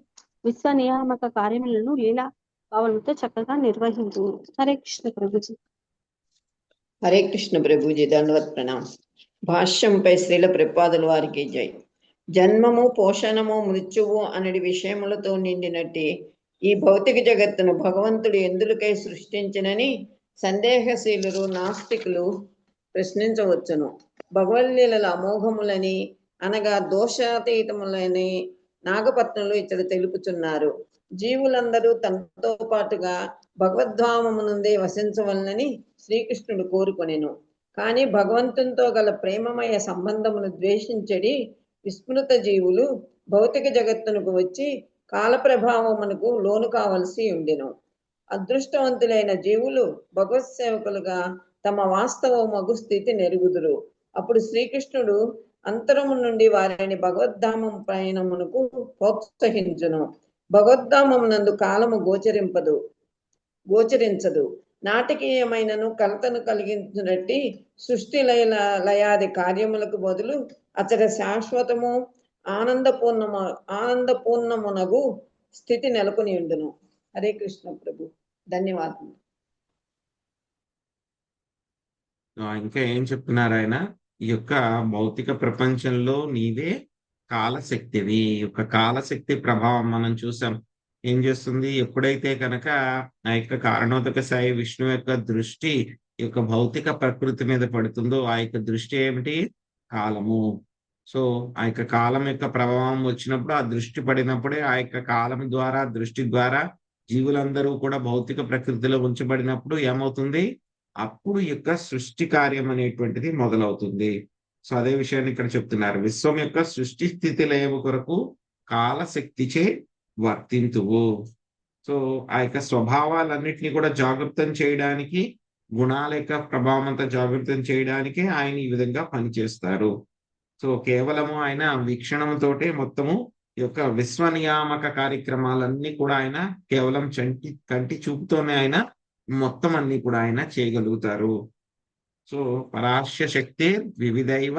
విశ్వ నియామక కార్యములను లీలా భావనతో చక్కగా నిర్వహించు. హరే కృష్ణ ప్రభుజీ. హరే కృష్ణ ప్రభుజీ, ధన్యవాద ప్రణాం. భాష్యంపై శ్రీల ప్రపాదుల వారికి జై. జన్మము, పోషణము, మృత్యువు అనడి విషయములతో నిండినట్టి ఈ భౌతిక జగత్తును భగవంతుడు ఎందులకై సృష్టించినని సందేహశీలురు నాస్తికులు ప్రశ్నించవచ్చును. భగవద్లీలల అమోఘములని అనగా దోషాతీతములని నాగపత్నులు ఇతడు తెలుపుచున్నారు. జీవులందరూ తనతో పాటుగా భగవద్ధామము నుండే వసించవలనని శ్రీకృష్ణుడు కోరుకొనెను. కానీ భగవంతునితో గల ప్రేమమయ సంబంధమును ద్వేషించడి విస్మృత జీవులు భౌతిక జగత్తునకు వచ్చి కాల ప్రభావమునకు లోను కావలసి ఉండెను. అదృష్టవంతులైన జీవులు భగవత్ సేవకులుగా తమ వాస్తవ మగు స్థితి నెరుగుదురు. అప్పుడు శ్రీకృష్ణుడు అంతరము నుండి వారిని భగవద్ధామం ప్రయాణమునకు ప్రోత్సహించును. భగవద్ధామమునందు కాలము గోచరించదు. నాటకీయమైనను కలతను కలిగించినట్టి సృష్టి లయాది కార్యములకు బదులు అతడ శాశ్వతము ఆనందపూర్ణమునగు స్థితి నెలకొని ఉండును. హరే కృష్ణ ప్రభు, ధన్యవాదములు. ఇంకా ఏం చెప్తున్నారు ఆయన? ఈ యొక్క భౌతిక ప్రపంచంలో నీవే కాలశక్తివి. ఈ యొక్క కాలశక్తి ప్రభావం మనం చూసాం. ఏం చేస్తుంది? ఎప్పుడైతే కనుక ఆ యొక్క కారణోదక సాయి విష్ణు యొక్క దృష్టి ఈ యొక్క భౌతిక ప్రకృతి మీద పడుతుందో ఆ యొక్క దృష్టి ఏమిటి? కాలము. సో ఆ యొక్క కాలం యొక్క ప్రభావం వచ్చినప్పుడు, ఆ దృష్టి పడినప్పుడే ఆ యొక్క కాలం ద్వారా, దృష్టి ద్వారా జీవులందరూ కూడా భౌతిక ప్రకృతిలో ఉంచబడినప్పుడు ఏమవుతుంది? అప్పుడు ఈ యొక్క సృష్టి కార్యం అనేటువంటిది మొదలవుతుంది. సో అదే విషయాన్ని ఇక్కడ చెప్తున్నారు. విశ్వం యొక్క సృష్టి స్థితి లయము కొరకు కాలశక్తిచే వర్తింతువు. సో ఆ యొక్క స్వభావాలన్నిటినీ కూడా జాగృతం చేయడానికి, గుణాల యొక్క ప్రభావం అంతా జాగృతం చేయడానికి ఆయన ఈ విధంగా పనిచేస్తారు. సో కేవలము ఆయన వీక్షణంతోటే మొత్తము ఈ యొక్క విశ్వ నియామక కార్యక్రమాలన్నీ కూడా ఆయన కేవలం కంటి చూపుతోనే ఆయన మొత్తం అన్ని కూడా ఆయన చేయగలుగుతారు. సో పరాశ్య శక్తి వివిధైవ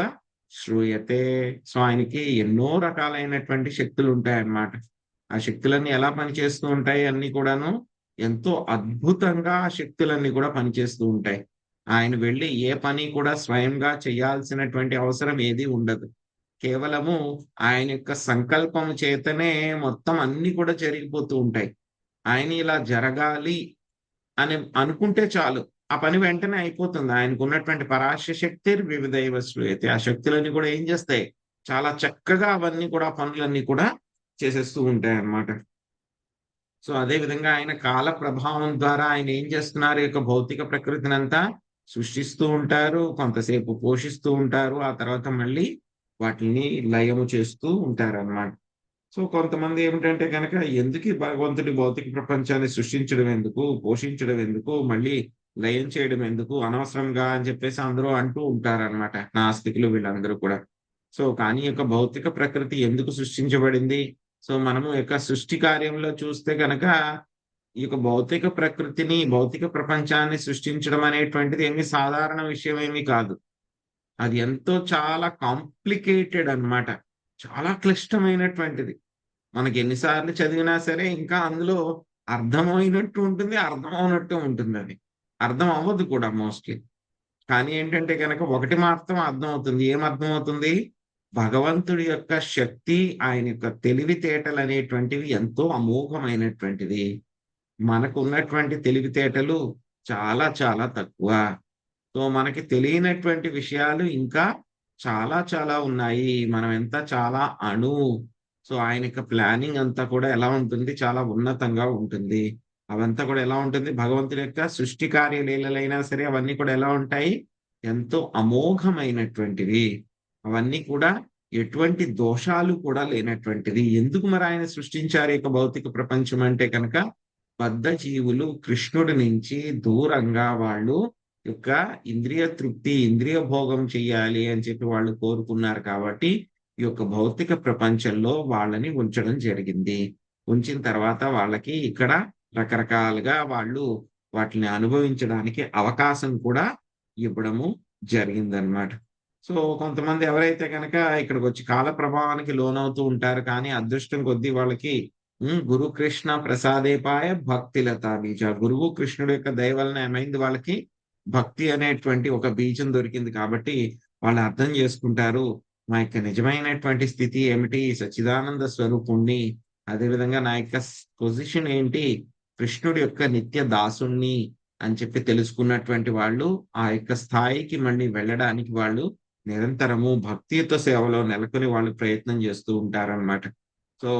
శ్రూయతే. సో ఆయనకి ఎన్నో రకాలైనటువంటి శక్తులు ఉంటాయన్నమాట. ఆ శక్తులన్నీ ఎలా పనిచేస్తూ ఉంటాయి? అన్ని కూడాను ఎంతో అద్భుతంగా ఆ శక్తులన్నీ కూడా పనిచేస్తూ ఉంటాయి. ఆయన వెళ్ళి ఏ పని కూడా స్వయంగా చేయాల్సినటువంటి అవసరం ఏది ఉండదు. కేవలము ఆయన యొక్క సంకల్పం చేతనే మొత్తం అన్ని కూడా జరిగిపోతూ ఉంటాయి. ఆయన ఇలా జరగాలి అని అనుకుంటే చాలు, ఆ పని వెంటనే అయిపోతుంది. ఆయనకు ఉన్నటువంటి పరాశ్య శక్తి వివిధైవ శ్రూయతే. ఆ శక్తులన్నీ కూడా ఏం చేస్తాయి? చాలా చక్కగా అవన్నీ కూడా పనులన్నీ కూడా చేసేస్తూ ఉంటాయి అన్నమాట. సో అదే విధంగా ఆయన కాల ప్రభావం ద్వారా ఆయన ఏం చేస్తున్నారు? ఈ యొక్క భౌతిక ప్రకృతిని అంతా సృష్టిస్తూ ఉంటారు, కొంతసేపు పోషిస్తూ ఉంటారు, ఆ తర్వాత మళ్ళీ వాటిని లయము చేస్తూ ఉంటారు అన్నమాట. సో కొంతమంది ఏమిటంటే కనుక ఎందుకు భగవంతుడి భౌతిక ప్రపంచాన్ని సృష్టించడం ఎందుకు, పోషించడం ఎందుకు, మళ్ళీ లయం చేయడం ఎందుకు, అనవసరంగా అని చెప్పేసి అందరూ అంటూ ఉంటారన్నమాట, నాస్తికులు వీళ్ళందరూ కూడా. సో కానీ యొక్క భౌతిక ప్రకృతి ఎందుకు సృష్టించబడింది? సో మనము యొక్క సృష్టి కార్యంలో చూస్తే కనుక ఈ యొక్క భౌతిక ప్రకృతిని, భౌతిక ప్రపంచాన్ని సృష్టించడం అనేటువంటిది ఏమి సాధారణ విషయం ఏమీ కాదు. అది ఎంతో చాలా కాంప్లికేటెడ్ అన్నమాట, చాలా క్లిష్టమైనటువంటిది. మనకి ఎన్నిసార్లు చదివినా సరే ఇంకా అందులో అర్థమైనట్టు ఉంటుంది, అర్థం అవునట్టు ఉంటుంది. అది అర్థం అవ్వదు కూడా మోస్ట్లీ. కానీ ఏంటంటే కనుక ఒకటి మాత్రం అర్థం అవుతుంది. ఏం అర్థం అవుతుంది? భగవంతుడి యొక్క శక్తి, ఆయన యొక్క తెలివితేటలు అనేటువంటివి ఎంతో అమోఘమైనటువంటిది. మనకు ఉన్నటువంటి తెలివితేటలు చాలా చాలా తక్కువ. సో మనకి తెలియనటువంటి విషయాలు ఇంకా చాలా చాలా ఉన్నాయి. మనం ఎంత చాలా సో ఆయన యొక్క ప్లానింగ్ అంతా కూడా ఎలా ఉంటుంది? చాలా ఉన్నతంగా ఉంటుంది. అవంతా కూడా ఎలా ఉంటుంది, భగవంతుడి యొక్క సృష్టి కార్య లీలలైనా సరే అవన్నీ కూడా ఎలా ఉంటాయి, ఎంతో అమోఘమైనటువంటివి. అవన్నీ కూడా ఎటువంటి దోషాలు కూడా లేనటువంటిది. ఎందుకు మరి ఆయన సృష్టించారు ఈ భౌతిక ప్రపంచం అంటే కనుక, బద్ధ జీవులు కృష్ణుడి నుంచి దూరంగా వాళ్ళు యొక్క ఇంద్రియ తృప్తి, ఇంద్రియ భోగం చెయ్యాలి అని చెప్పి వాళ్ళు కోరుకున్నారు కాబట్టి ఈ యొక్క భౌతిక ప్రపంచంలో వాళ్ళని ఉంచడం జరిగింది. ఉంచిన తర్వాత వాళ్ళకి ఇక్కడ రకరకాలుగా వాళ్ళు వాటిని అనుభవించడానికి అవకాశం కూడా ఇవ్వడము జరిగిందనమాట. సో కొంతమంది ఎవరైతే కనుక ఇక్కడికి వచ్చి కాల ప్రభావానికి లోనవుతూ ఉంటారు, కానీ అదృష్టం కొద్దీ వాళ్ళకి గురు కృష్ణ ప్రసాదేపాయ భక్తిలత బీజ, గురువు కృష్ణుడు యొక్క దయ వలన ఏమైంది, వాళ్ళకి భక్తి అనేటువంటి ఒక బీజం దొరికింది. కాబట్టి వాళ్ళు అర్థం చేసుకుంటారు, మా యొక్క నిజమైనటువంటి స్థితి ఏమిటి, సచ్చిదానంద స్వరూపుణ్ణి, అదేవిధంగా నా యొక్క పొజిషన్ ఏంటి, కృష్ణుడి యొక్క నిత్య దాసుణ్ణి అని చెప్పి తెలుసుకున్నటువంటి వాళ్ళు ఆ యొక్క స్థాయికి మళ్ళీ వెళ్ళడానికి వాళ్ళు నిరంతరము భక్తియుత సేవలో నెలకొని వాళ్ళు ప్రయత్నం చేస్తూ ఉంటారన్నమాట. సో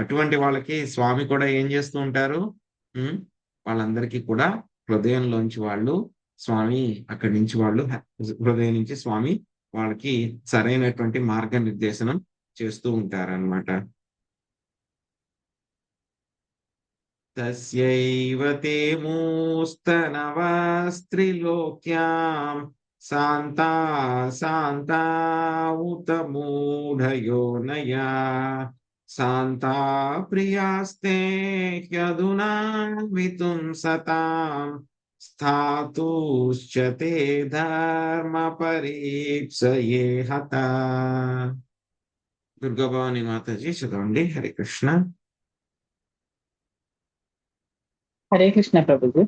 అటువంటి వాళ్ళకి స్వామి కూడా ఏం చేస్తూ ఉంటారు, వాళ్ళందరికీ కూడా హృదయంలోంచి వాళ్ళు స్వామి అక్కడి నుంచి వాళ్ళు హృదయం నుంచి స్వామి వాళ్ళకి సరైనటువంటి మార్గనిర్దేశనం చేస్తూ ఉంటారన్నమాట. తస్యైవ తే మూస్తనవస్త్రిలోక్యాం శాంతా శాంతా ఉత మూఢయోనయా శాంతా ప్రియాస్తే హ్యధునా వితుంసతాం స్థాతుశ్చ తే ధర్మ పరీప్సయే హతా. దుర్గాభవాని మాతాజీ చదవండి. హరే కృష్ణ. హరే కృష్ణ ప్రభుజీ.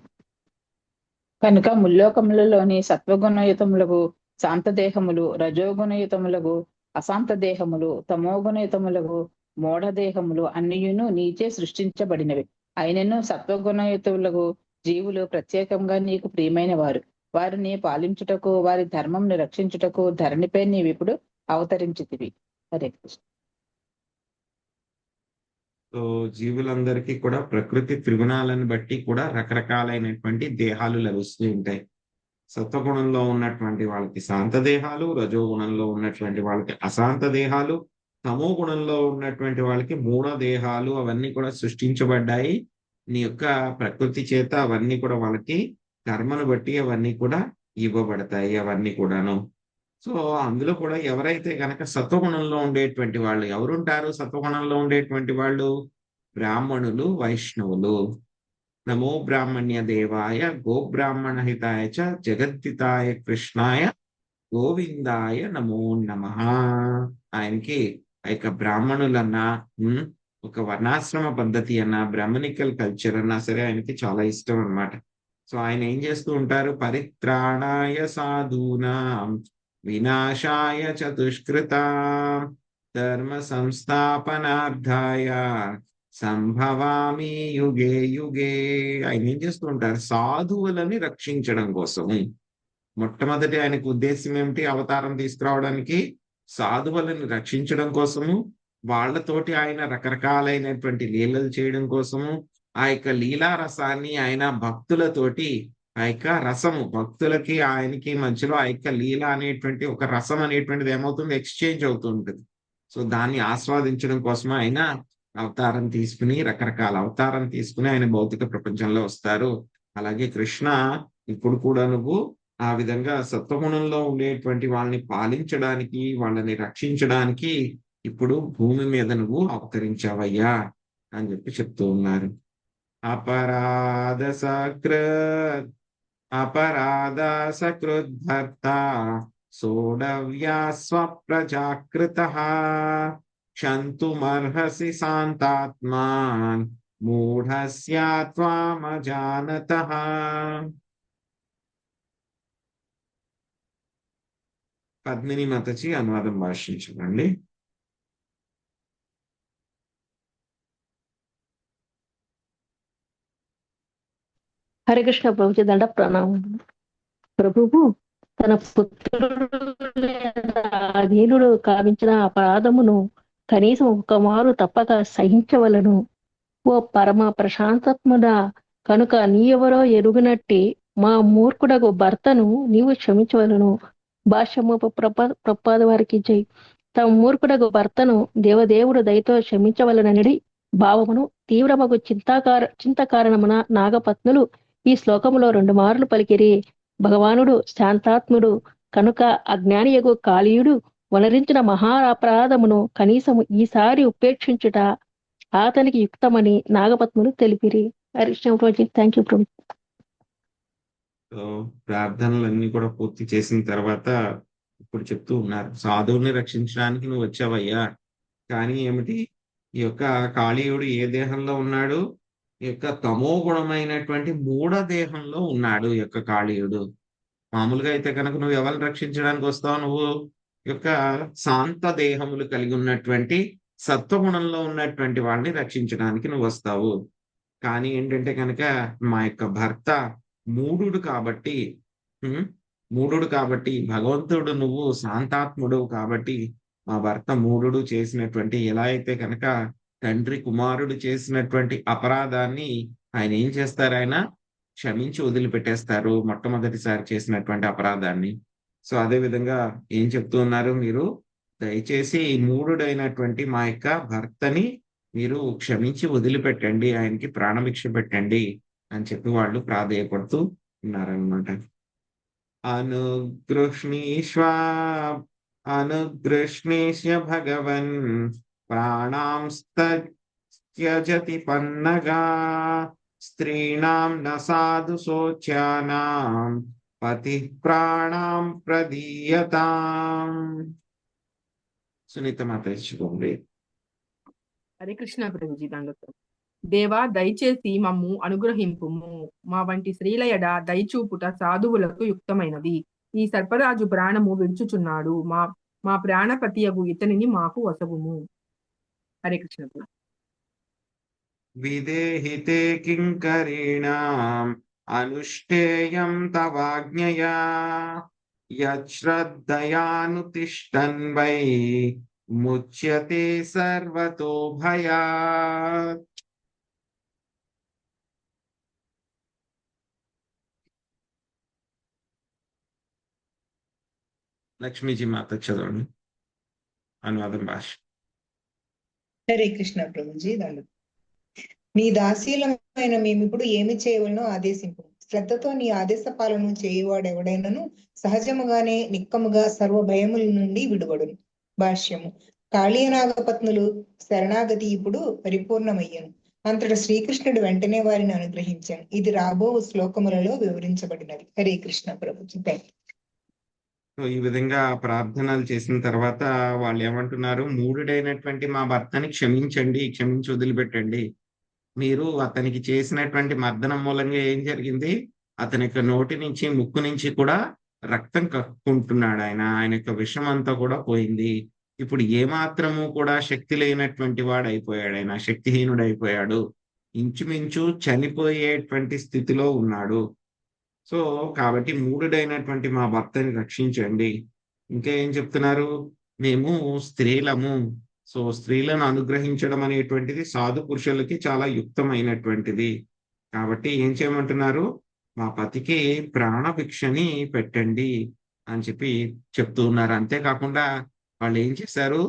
కనుక ముల్లోకములలోని సత్వగుణయుతములకు శాంతదేహములు, రజోగుణయుతములకు అశాంత దేహములు, తమోగుణయుతములకు మూఢదేహములు అన్నియును నీచే సృష్టించబడినవి. అయినను సత్వగుణయుతములకు జీవులు ప్రత్యేకంగా నీకు ప్రియమైన వారు. వారిని పాలించుటకు, వారి ధర్మంను రక్షించుటకు ధరణిపై నీవిప్పుడు అవతరించితివి. హరే కృష్ణ. సో జీవులందరికీ కూడా ప్రకృతి త్రిగుణాలను బట్టి కూడా రకరకాలైనటువంటి దేహాలు లభిస్తూ ఉంటాయి. సత్వగుణంలో ఉన్నటువంటి వాళ్ళకి శాంత దేహాలు, రజోగుణంలో ఉన్నటువంటి వాళ్ళకి అశాంత దేహాలు, తమో గుణంలో ఉన్నటువంటి వాళ్ళకి మూఢ దేహాలు, అవన్నీ కూడా సృష్టించబడ్డాయి నీ యొక్క ప్రకృతి చేత. అవన్నీ కూడా వాళ్ళకి కర్మను బట్టి అవన్నీ కూడా ఇవ్వబడతాయి అవన్నీ కూడాను. సో అందులో కూడా ఎవరైతే కనుక సత్వగుణంలో ఉండేటువంటి వాళ్ళు ఎవరుంటారు, సత్వగుణంలో ఉండేటువంటి వాళ్ళు బ్రాహ్మణులు, వైష్ణవులు. నమో బ్రాహ్మణ్య దేవాయ గోబ్రాహ్మణ హితాయ చ జగద్దితాయ కృష్ణాయ గోవిందాయ నమో నమః. ఆయనకి ఆ యొక్క బ్రాహ్మణులన్నా, ఒక వర్ణాశ్రమ పద్ధతి అన్నా, బ్రాహ్మణికల్ కల్చర్ అన్నా సరే ఆయనకి చాలా ఇష్టం అన్నమాట. సో ఆయన ఏం చేస్తూ ఉంటారు, పరిత్రాణాయ సాధూనాం వినాశాయ చతుష్కృతాం ధర్మ సంస్థాపనార్థాయ సంభవామి యుగే యుగే. ఆయన ఏం చేస్తూ ఉంటారు, సాధువులని రక్షించడం కోసం. మొట్టమొదటి ఆయనకు ఉద్దేశం ఏమిటి, అవతారం తీసుకురావడానికి సాధువులను రక్షించడం కోసము, వాళ్లతోటి ఆయన రకరకాలైనటువంటి లీలలు చేయడం కోసము. ఆ యొక్క లీలా రసాన్ని ఆయన భక్తులతోటి, ఆ యొక్క రసము భక్తులకి ఆయనకి మధ్యలో ఆ యొక్క లీల అనేటువంటి ఒక రసం అనేటువంటిది ఏమవుతుంది, ఎక్స్చేంజ్ అవుతూ ఉంటుంది. సో దాన్ని ఆస్వాదించడం కోసం ఆయన అవతారం తీసుకుని, రకరకాల అవతారం తీసుకుని ఆయన భౌతిక ప్రపంచంలో వస్తారు. అలాగే కృష్ణ ఇప్పుడు కూడా నువ్వు ఆ విధంగా సత్వగుణంలో ఉండేటువంటి వాళ్ళని పాలించడానికి, వాళ్ళని రక్షించడానికి ఇప్పుడు భూమి మీద నువ్వు అవతరించావయ్యా అని చెప్పి చెప్తూ ఉన్నారు. అపరాధ సకృద్భర్త సోడవ్యా స్వప్రజాకృతః క్షంతుమర్హసి శాంతాత్మాన్ మూఢస్యా త్వామజానతః. పద్మిని మాతజీ అనువాదం భాషించండి. హరే కృష్ణ ప్రభుజీ, దండ ప్రణామం. ప్రభువు తన పుత్రుడు అధీనుడు కావించిన అపరాధమును కనీసం ఒక మారు తప్పక సహించవలను. ఓ పరమ ప్రశాంతత్ముడా, కనుక నీవెవరో ఎరుగనట్టి మా మూర్ఖుడగు భర్తను నీవు క్షమించవలను. భాష్యము ప్రపాద వారికి జై. తమ మూర్ఖుడగు భర్తను దేవదేవుడు దయతో క్షమించవలనని భావమును తీవ్రమగు చింత కారణమున నాగపత్నులు ఈ శ్లోకములో 2 మార్లు పలికిరి. భగవానుడు శాంతాత్ముడు కనుక అజ్ఞానియగు కాళీయుడు వనరించిన మహాఅపరాధమును కనీసము ఈసారి ఉపేక్షించుట అతనికి యుక్తమని నాగపత్నులు తెలిపిరి. Harikrishna Prabhuji. Thank you Prabhu. So ప్రార్థనలన్నీ కూడా పూర్తి చేసిన తర్వాత ఇప్పుడు చెప్తూ ఉన్నారు, సాధువుని రక్షించడానికి నువ్వు వచ్చావయ్యా, కానీ ఏమిటి, ఈ యొక్క కాళీయుడు ఏ దేహంలో ఉన్నాడు? ఈ యొక్క తమో గుణమైనటువంటి మూఢ దేహంలో ఉన్నాడు ఈ యొక్క కాళీయుడు. మామూలుగా అయితే కనుక నువ్వు ఎవరిని రక్షించడానికి వస్తావు? నువ్వు ఈ యొక్క శాంత దేహములు కలిగి ఉన్నటువంటి సత్వగుణంలో ఉన్నటువంటి వాడిని రక్షించడానికి నువ్వు వస్తావు. కానీ ఏంటంటే కనుక మా యొక్క భర్త మూఢుడు కాబట్టి భగవంతుడు నువ్వు శాంతాత్ముడు కాబట్టి మా భర్త మూఢుడు చేసినటువంటి ఎలా అయితే కనుక తండ్రి కుమారుడు చేసినటువంటి అపరాధాన్ని ఆయన ఏం చేస్తారు? ఆయన క్షమించి వదిలిపెట్టేస్తారు, మొట్టమొదటిసారి చేసినటువంటి అపరాధాన్ని. సో అదే విధంగా ఏం చెప్తూ ఉన్నారు మీరు? దయచేసి మూఢుడైనటువంటి మా యొక్క భర్తని మీరు క్షమించి వదిలిపెట్టండి, ఆయనకి ప్రాణభిక్ష పెట్టండి అని చెప్పి వాళ్ళు ప్రాధేయపడుతూ ఉన్నారనమాట. అనుగృష్ణీష్య భగవన్ ప్రాణాంస్త్యజతి పన్నగా స్త్రీణాం న సాధు శోచ్యానాం పతి ప్రాణాం ప్రదీయతాం. సునీత మాత ఇచ్చుకోండి. హరే కృష్ణ ప్రభుజీ. దండోతం. దేవా దయచేసి మమ్ము అనుగ్రహింపుము. మా వంటి స్త్రీలయడ దయచూపుట సాధువులకు యుక్తమైనది. ఈ సర్పరాజు ప్రాణము విడుచుచున్నాడు. మా ప్రాణపతియగు ఇతనిని మాకు వసగుము. హరే కృష్ణ ప్రభు. విదేహితే కింకరీణాం అనుష్ఠేయం తవాజ్ఞయా యశ్రద్ధయానుతిష్టన్ వై ముచ్యతే సర్వతో భయాత్. లక్ష్మీజీ మాత చదవండి, అనువాదం భాష. హరే కృష్ణ ప్రభుజీ. దండ. నీ దాసీలమైన మేమిప్పుడు ఏమి చేయవలనో ఆదేశింపు. శ్రద్ధతో నీ ఆదేశ పాలన చేయువాడెవడైనను సహజముగానే నిక్కముగా సర్వ భయముల నుండి విడువడును. భాష్యము. కాళీయనాగపత్నులు శరణాగతి ఇప్పుడు పరిపూర్ణమయ్యను. అంతట శ్రీకృష్ణుడు వెంటనే వారిని అనుగ్రహించాను. ఇది రాబో శ్లోకములలో వివరించబడినది. హరే కృష్ణ ప్రభుజీ. సో ఈ విధంగా ప్రార్థనలు చేసిన తర్వాత వాళ్ళు ఏమంటున్నారు? మూఢుడైనటువంటి మా భర్తని క్షమించండి, క్షమించి వదిలిపెట్టండి. మీరు అతనికి చేసినటువంటి మర్దనం మూలంగా ఏం జరిగింది? అతని యొక్క నోటి నుంచి ముక్కు నుంచి కూడా రక్తం కక్కుంటున్నాడు. ఆయన యొక్క విషం అంతా కూడా పోయింది. ఇప్పుడు ఏమాత్రము కూడా శక్తి లేనటువంటి వాడు అయిపోయాడు, ఆయన శక్తిహీనుడు అయిపోయాడు, ఇంచుమించు చనిపోయేటువంటి స్థితిలో ఉన్నాడు. సో కాబట్టి మూఢుడైనటువంటి మా భర్తని రక్షించండి. ఇంకా ఏం చెప్తున్నారు? మేము స్త్రీలము. సో స్త్రీలను అనుగ్రహించడం అనేటువంటిది సాధు పురుషులకి చాలా యుక్తమైనటువంటిది. కాబట్టి ఏం చేయమంటున్నారు? మా పతికి ప్రాణభిక్షని పెట్టండి అని చెప్పి చెప్తూ ఉన్నారు. అంతేకాకుండా వాళ్ళు ఏం చేశారు?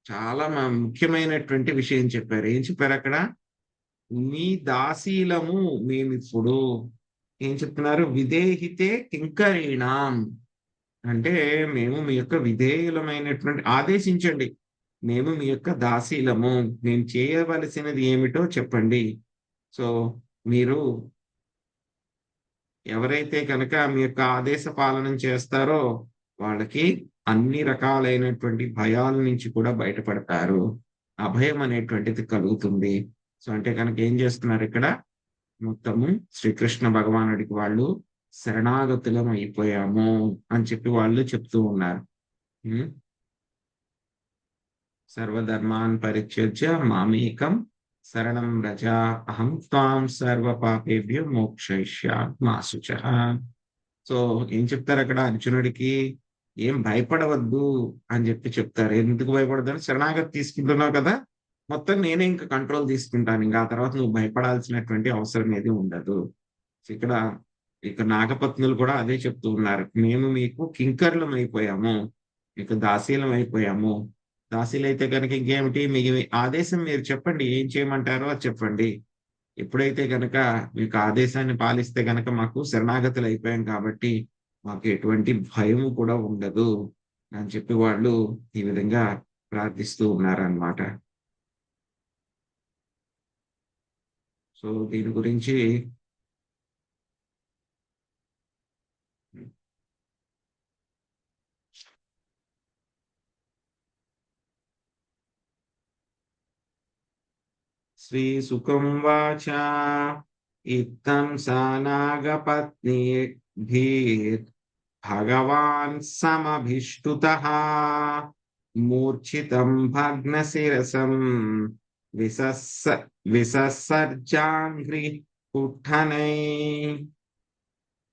చాలా ముఖ్యమైనటువంటి విషయం చెప్పారు. ఏం చెప్పారు అక్కడ? మీ దాసీలము మేమిప్పుడు. ఏం చెప్తున్నారు? విదేహితే కింకరీణాం అంటే మేము మీ యొక్క విధేయులమైనటువంటి, ఆదేశించండి, మేము మీ యొక్క దాసీలము, మేము చేయవలసినది ఏమిటో చెప్పండి. సో మీరు ఎవరైతే కనుక మీ యొక్క ఆదేశ పాలన చేస్తారో వాళ్ళకి అన్ని రకాలైనటువంటి భయాల నుంచి కూడా బయటపడతారు, అభయం అనేటువంటిది కలుగుతుంది. సో అంటే కనుక ఏం చేస్తున్నారు ఇక్కడ? మొత్తము శ్రీకృష్ణ భగవానుడికి వాళ్ళు శరణాగతులం అయిపోయాము అని చెప్పి వాళ్ళు చెప్తూ ఉన్నారు. సర్వధర్మాన్ పరిత్యజ్య మామేకం శరణం వ్రజ అహం త్వాం సర్వ పాపేభ్యో మోక్షయిష్యామి మా శుచః. సో ఏం చెప్తారు అక్కడ? అర్జునుడికి ఏం భయపడవద్దు అని చెప్పి చెప్తారు. ఎందుకు భయపడద్దు? శరణాగతి తీసుకుంటున్నావు కదా, మొత్తం నేనే ఇంకా కంట్రోల్ తీసుకుంటాను. ఇంకా ఆ తర్వాత నువ్వు భయపడాల్సినటువంటి అవసరం ఏది ఉండదు. ఇక్కడ ఇక నాగపత్నులు కూడా అదే చెప్తూ ఉన్నారు. మేము మీకు కింకర్లం అయిపోయాము, మీకు దాసీలం అయిపోయాము. దాసీలైతే కనుక ఇంకేమిటి, మీ ఆదేశం మీరు చెప్పండి, ఏం చేయమంటారో అది చెప్పండి. ఎప్పుడైతే గనక మీకు ఆదేశాన్ని పాలిస్తే గనక మాకు శరణాగతులు అయిపోయాం కాబట్టి మాకు ఎటువంటి భయము కూడా ఉండదు అని చెప్పి వాళ్ళు ఈ విధంగా ప్రార్థిస్తూ ఉన్నారన్నమాట. సో దీని గురించి శ్రీసుకం వాచ ఇత్తం సానాగపత్నీభిర్ భగవాన్ సమభిష్టుతః మూర్ఛితం భగ్నశిరసం విసస్సర్జాంఘ్రి కుట్టనై.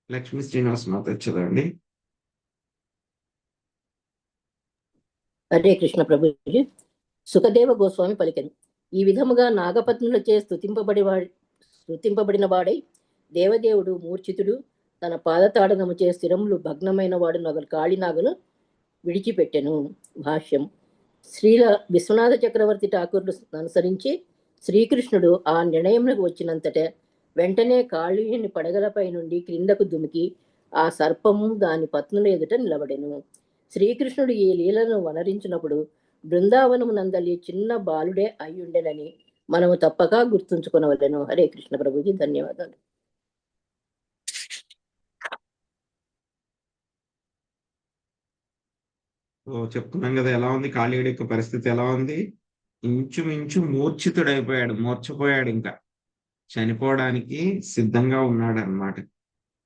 లక్ష్మీ శ్రీనివాస్ మాత చదవండి. హరే కృష్ణ ప్రభుజీ. సుఖదేవ గోస్వామి పలికెను, ఈ విధముగా నాగపత్నులచే స్తుతింపబడిన వాడై దేవదేవుడు మూర్ఛితుడు తన పాదతాడనముచే స్థిరములు భగ్నమైన వాడు కాళీనాగును విడిచిపెట్టెను. భాష్యం. శ్రీల విశ్వనాథ చక్రవర్తి ఠాకూర్లు అనుసరించి శ్రీకృష్ణుడు ఆ నిర్ణయంలోకి వచ్చినంతట వెంటనే కాళీయుని పడగలపై నుండి క్రిందకు దుమికి ఆ సర్పము దాని పత్నుల ఎదుట నిలబడెను. శ్రీకృష్ణుడు ఈ లీలను వనరించినప్పుడు బృందావనము నందలి చిన్న బాలుడే అయ్యుండెనని మనము తప్పక గుర్తుంచుకునవలెను. హరే కృష్ణ ప్రభుజీ, ధన్యవాదాలు. చెప్తున్నాం కదా ఎలా ఉంది కాళీయుడి యొక్క పరిస్థితి ఎలా ఉంది. ఇంచుమించు మూర్ఛితుడైపోయాడు, మూర్ఛపోయాడు, ఇంకా చనిపోవడానికి సిద్ధంగా ఉన్నాడు అన్నమాట.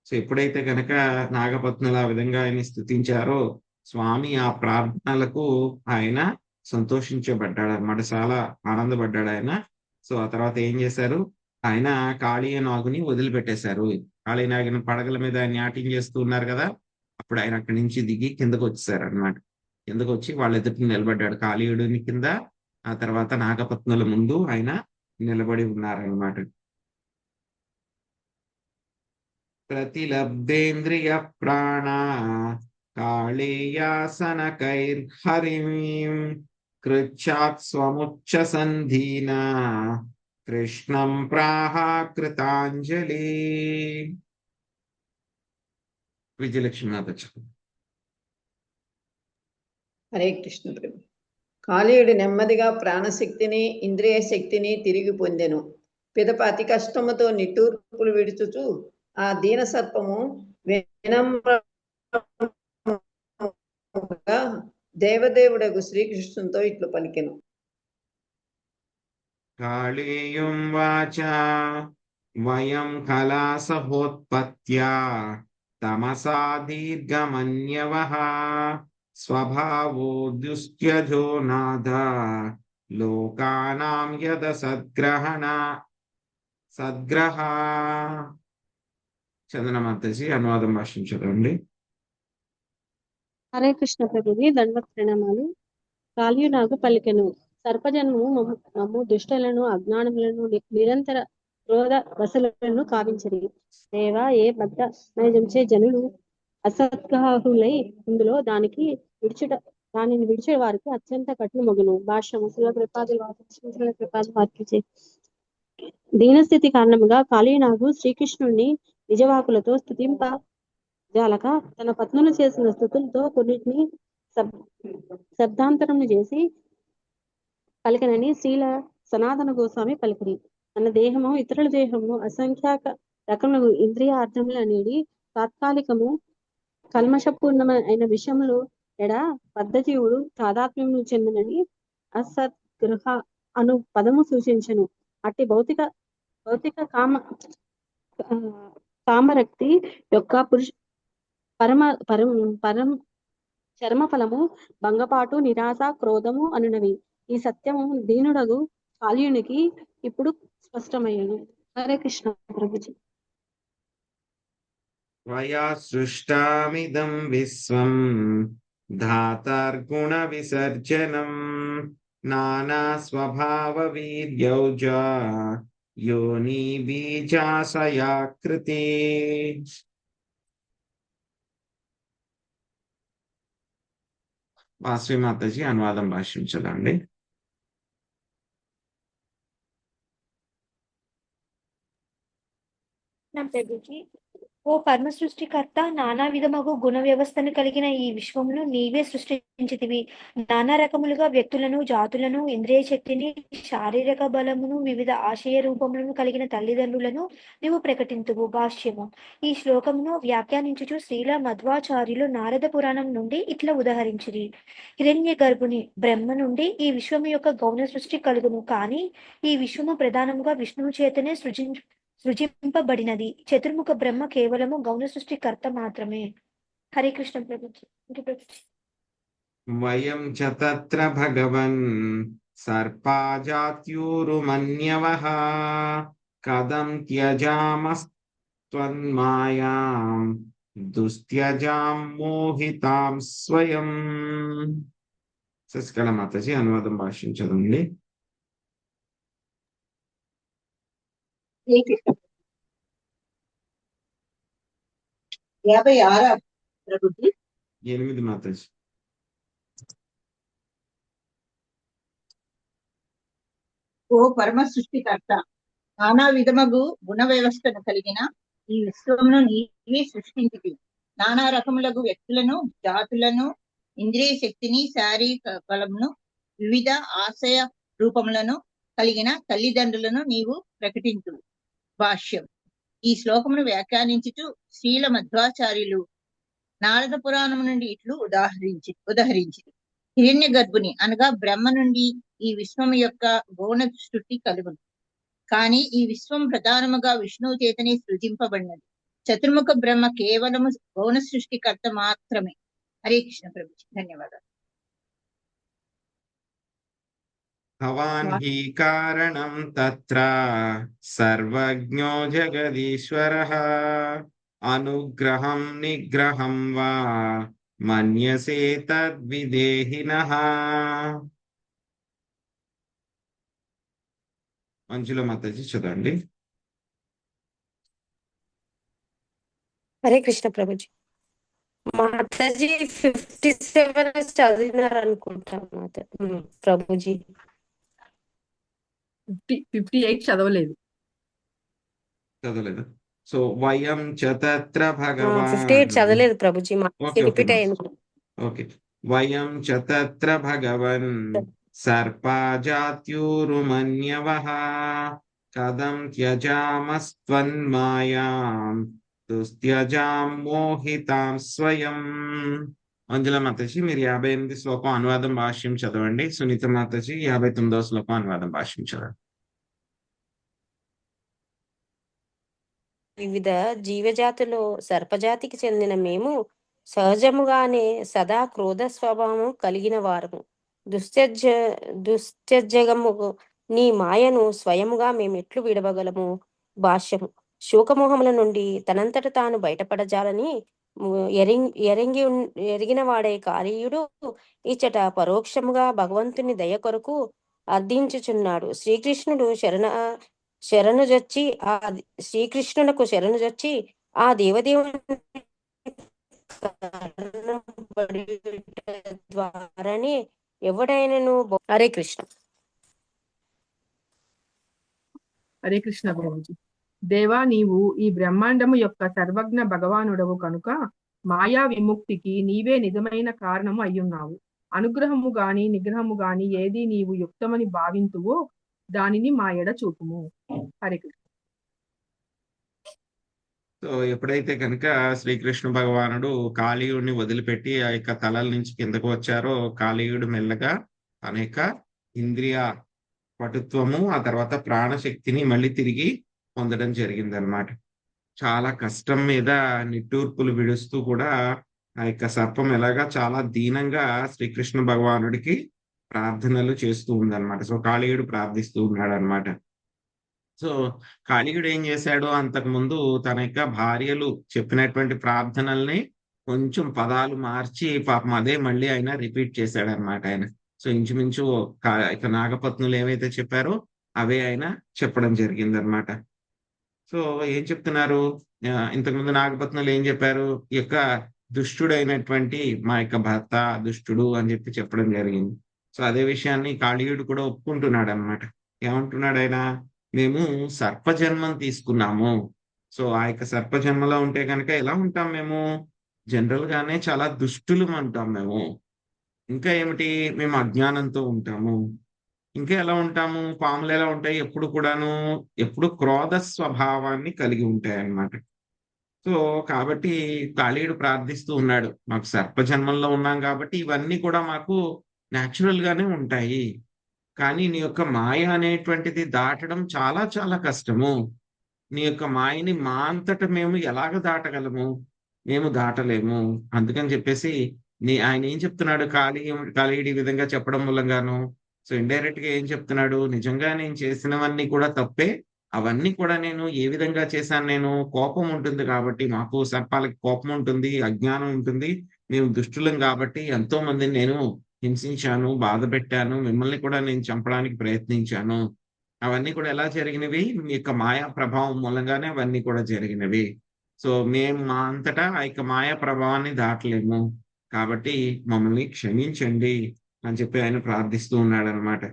సో ఎప్పుడైతే కనుక నాగపత్నులు ఆ విధంగా ఆయన స్తుతించారో స్వామి ఆ ప్రార్థనలకు ఆయన సంతోషించబడ్డాడు అనమాట, చాలా ఆనందపడ్డాడు ఆయన. సో ఆ తర్వాత ఏం చేశారు, ఆయన కాళీయనాగుని వదిలిపెట్టేశారు. కాళీనాగుని పడగల మీద నాట్యం చేస్తూ ఉన్నారు కదా, అప్పుడు ఆయన అక్కడి నుంచి దిగి కిందకు వచ్చేసారు అనమాట. కిందకు వచ్చి వాళ్ళ ఎదుటి నిలబడ్డాడు, కాళీయుడిని కింద, ఆ తర్వాత నాగపత్నుల ముందు ఆయన నిలబడి ఉన్నారనమాట. ప్రతిలబ్ధేంద్రియ ప్రాణ కాళేయాసనకైర్హరిమీం కృచ్ఛాత్ స్వముచ్చ సంధీన కృష్ణం ప్రాహ కృతాంజలి. విజయలక్ష్మి మాత. హరే కృష్ణ ప్రభు. కాళీయుడు నెమ్మదిగా ప్రాణశక్తిని ఇంద్రియ శక్తిని తిరిగి పొందెను. పిదప అతి కష్టముతో నిట్టూర్పులు విడుచుచు ఆ దీన సర్పము వినమ్రముగా దేవదేవుడకు శ్రీకృష్ణునితో ఇట్లు పలికెను. కాళేయం వాచ వయం కళాసహోత్పత్త్యా తమసా దీర్ఘమన్యవః స్వభావో దుస్త్యజో నాథ లోకానాం యద సద్గ్రహ. చందనమాతజీ అనువాదం భాషను చదవండి. హరే కృష్ణ ప్రభుజీ, దండవత్ ప్రణామాలు. కాళీయునాగు పలికెను, సర్పజన్మము మమ్ము దుష్టలను అజ్ఞానములను నిరంతర క్రోధ వసలను కావించరి. దేవా, ఏ బద్ద నైజంచే జనులు అసద్గాహులై ఇందులో దానిని విడిచే వారికి అత్యంత కఠిన మగును. భాష్యము. శిలప్రపాదుల వారికి దీనస్థితి కారణముగా కాళీనాగు శ్రీకృష్ణుడిని నిజవాకులతో స్తుతింప జాలక తన పత్నులు చేసిన స్థుతులతో కొన్నిటిని శబ్దాంతరం చేసి పలికనని శ్రీల సనాతన గోస్వామి పలికిరి. మన దేహము ఇతరుల దేహము అసంఖ్యాక రకములు ఇంద్రియార్థములు అనేది తాత్కాలికము కల్మషపూర్ణమైన విషయములు ఎడ బద్ధజీవుడు తాదాత్మ్యము చెందినని అసద్గృహ అను పదము సూచించను. అట్టి భౌతిక కామరక్తి యొక్క చర్మ ఫలము భంగపాటు, నిరాశ, క్రోధము అనునవి. ఈ సత్యము దీనుడగు కాళీయునికి ఇప్పుడు స్పష్టమయ్యను. హరే కృష్ణ ప్రభుజీ. త్వయా సృష్టామిదం విశ్వం ధాతార్గుణ విసర్జనం నానా స్వభావ వీర్యౌజ యోని బీజాశయాకృతి. వాసవి మాతాజీ అనువాదం భాషించదండి. నా ప్రభుజీ, ఓ పరమ సృష్టికర్త, నానా విధమగు గుణ వ్యవస్థను కలిగిన ఈ విశ్వమును నీవే సృష్టించితివి. నానా రకములుగా వ్యక్తులను, జాతులను, ఇంద్రియ శక్తిని, శారీరక బలమును, వివిధ ఆశయ రూపములను కలిగిన తల్లిదండ్రులను నీవు ప్రకటింతువు. భాష్యము. ఈ శ్లోకమును వ్యాఖ్యానించుచు శ్రీల మధ్వాచార్యులు నారద పురాణం నుండి ఇట్లా ఉదహరించిరి. హిరణ్య గర్భుని బ్రహ్మ నుండి ఈ విశ్వము యొక్క గౌణ సృష్టి కలుగును. కానీ ఈ విశ్వము ప్రధానముగా విష్ణువు చేతనే సృజింపబడినది. చతుర్ముఖ బ్రహ్మ కేవలము గౌణ సృష్టికర్త మాత్రమే. హరే కృష్ణ ప్రభుజీ. వయం చ తత్ర భగవన్ సర్పాజాత్యూరుమన్యవః కథం త్యజామస్త్వన్మాయాం దుస్త్యజాం మోహితాం స్వయం. శశికళ మాతాజీ అనువాదం భాషించదండి. 56 ప్రభుజీ. 8 మాతాజీ. ఓ పరమ సృష్టికర్త, నానా విధమగు గుణ వ్యవస్థను కలిగిన ఈ విశ్వమును నీవే సృష్టించితివి. నానా రకములగు వ్యక్తులను, జాతులను, ఇంద్రియ శక్తిని, శారీరక బలమును, వివిధ ఆశయ రూపములను కలిగిన తల్లిదండ్రులను నీవు ప్రకటించు. భాష్యం. ఈ శ్లోకమును వ్యాఖ్యానించుచు శ్రీల మధ్వాచార్యులు నారద పురాణం నుండి ఇట్లు ఉదహరించి హిరణ్య గర్భుని అనగా బ్రహ్మ నుండి ఈ విశ్వము యొక్క గౌణ సృష్టి కలుగును. కానీ ఈ విశ్వం ప్రధానముగా విష్ణువు చేతనే సృజింపబడినది. చతుర్ముఖ బ్రహ్మ కేవలము గౌణ సృష్టికర్త మాత్రమే. హరే కృష్ణ ప్రభుజీ. ధన్యవాదాలు. భవాన్ హి కారణం తత్ర సర్వజ్ఞో జగదీశ్వరః అనుగ్రహం నిగ్రహం వా మన్యసే తద్విదేహినః. మంజుల మాతాజీ చదవండి. హరే కృష్ణ ప్రభుజీ. మాతాజీ 57 చదివినారు అనుకుంటా ప్రభుజీ. 58 చదవలేదు. సో వయం చ తత్ర 58 చదవలేదు ప్రభుజీ. రిపీట్ అయింది. ఓకే. వయం చ తత్ర భగవన్ సర్పాజాత్యూరుమన్యవః కథం త్యజామస్త్వన్మాయాం దుస్త్యజాం మోహితాం స్వయం. మంజుల మాతాజీ మీరు 58 శ్లోకం అనువాదం భాష్యం చదవండి. సునీత మాతాజీ 59వ శ్లోకం అనువాదం భాష్యం చదవండి. వివిధ జీవజాతులు సర్పజాతికి చెందిన మేము సహజముగానే సదా క్రోధ స్వభావం కలిగిన వారము. దుశ్చర్యము నీ మాయను స్వయముగా మేమెట్లు విడవగలము. భాష్యము. శోకమోహముల నుండి తనంతట తాను బయటపడజాలని ఎరిగిన వాడే కాళీయుడు ఇచ్చట పరోక్షముగా భగవంతుని దయ కొరకు అర్థించుచున్నాడు. శ్రీకృష్ణునకు శరణుజొచ్చి ఆ దేవదేవుని ద్వారానే ఎవడైనను. హరే కృష్ణ. హరే కృష్ణ ప్రభుజీ. దేవా, నీవు ఈ బ్రహ్మాండము యొక్క సర్వజ్ఞ భగవానుడవు కనుక మాయా విముక్తికి నీవే నిజమైన కారణము అయ్యున్నావు. అనుగ్రహము గాని నిగ్రహము గాని ఏది నీవు యుక్తమని భావింతువో దానిని మా ఎడ చూపుము. హరే కృష్ణ. సో ఎప్పుడైతే కనుక శ్రీకృష్ణ భగవానుడు కాళీయుడిని వదిలిపెట్టి ఆ యొక్క తలల నుంచి కిందకు వచ్చారో కాళీయుడు మెల్లగా అనేక ఇంద్రియ పటుత్వము ఆ తర్వాత ప్రాణశక్తిని మళ్ళీ తిరిగి పొందడం జరిగింది అన్నమాట. చాలా కష్టం మీద నిట్టూర్పులు విడుస్తూ కూడా ఆ యొక్క సర్పం ఎలాగా చాలా దీనంగా శ్రీకృష్ణ భగవానుడికి ప్రార్థనలు చేస్తూ ఉందన్నమాట. సో కాళీయుడు ప్రార్థిస్తూ ఉన్నాడు అనమాట. సో కాళీయుడు ఏం చేశాడు, అంతకు ముందు తన యొక్క భార్యలు చెప్పినటువంటి ప్రార్థనల్ని కొంచెం పదాలు మార్చి పాపం అదే మళ్ళీ ఆయన రిపీట్ చేశాడు అనమాట ఆయన. సో ఇంచుమించు ఇక నాగపత్నులు ఏవైతే చెప్పారో అవే ఆయన చెప్పడం జరిగింది అనమాట. సో ఏం చెప్తున్నారు, ఇంతకుముందు నాగపత్నులు ఏం చెప్పారు, ఈ యొక్క దుష్టుడైనటువంటి మా యొక్క భర్త దుష్టుడు అని చెప్పడం జరిగింది. సో అదే విషయాన్ని కాళీయుడు కూడా ఒప్పుకుంటున్నాడు అనమాట. ఏమంటున్నాడు ఆయన, మేము సర్పజన్మం తీసుకున్నాము. సో ఆ యొక్క సర్పజన్మలో ఉంటే కనుక ఎలా ఉంటాం మేము, జనరల్ గానే చాలా దుష్టులం అంటాం మేము. ఇంకా ఏమిటి, మేము అజ్ఞానంతో ఉంటాము. ఇంకా ఎలా ఉంటాము, పాములు ఎలా ఉంటాయి, ఎప్పుడు క్రోధ స్వభావాన్ని కలిగి ఉంటాయి అన్నమాట. సో కాబట్టి కాళీయుడు ప్రార్థిస్తూ ఉన్నాడు, మాకు సర్పజన్మంలో ఉన్నాం కాబట్టి ఇవన్నీ కూడా మాకు న్యాచురల్ గానే ఉంటాయి. కానీ నీ యొక్క మాయ అనేటువంటిది దాటడం చాలా చాలా కష్టము. నీ యొక్క మాయని మా అంతట మేము ఎలాగ దాటగలము, మేము దాటలేము. అందుకని చెప్పేసి ఆయన ఏం చెప్తున్నాడు, కాళీయుడు ఈ విధంగా చెప్పడం మూలంగాను, సో ఇండైరెక్ట్ గా ఏం చెప్తున్నాడు, నిజంగా నేను చేసినవన్నీ కూడా తప్పే. అవన్నీ కూడా నేను ఏ విధంగా చేశాను, నేను కోపం ఉంటుంది కాబట్టి, మాకు సర్పాలకి కోపం ఉంటుంది, అజ్ఞానం ఉంటుంది, మేము దుష్టులం కాబట్టి ఎంతో మందిని నేను హింసించాను, బాధ పెట్టాను, మిమ్మల్ని కూడా నేను చంపడానికి ప్రయత్నించాను. అవన్నీ కూడా ఎలా జరిగినవి, మీ యొక్క మాయా ప్రభావం మూలంగానే అవన్నీ కూడా జరిగినవి. సో మేము మా అంతటా ఆ యొక్క మాయా ప్రభావాన్ని దాటలేము, కాబట్టి మమ్మల్ని క్షమించండి అని చెప్పి ఆయన ప్రార్థిస్తూ ఉన్నాడు అనమాట.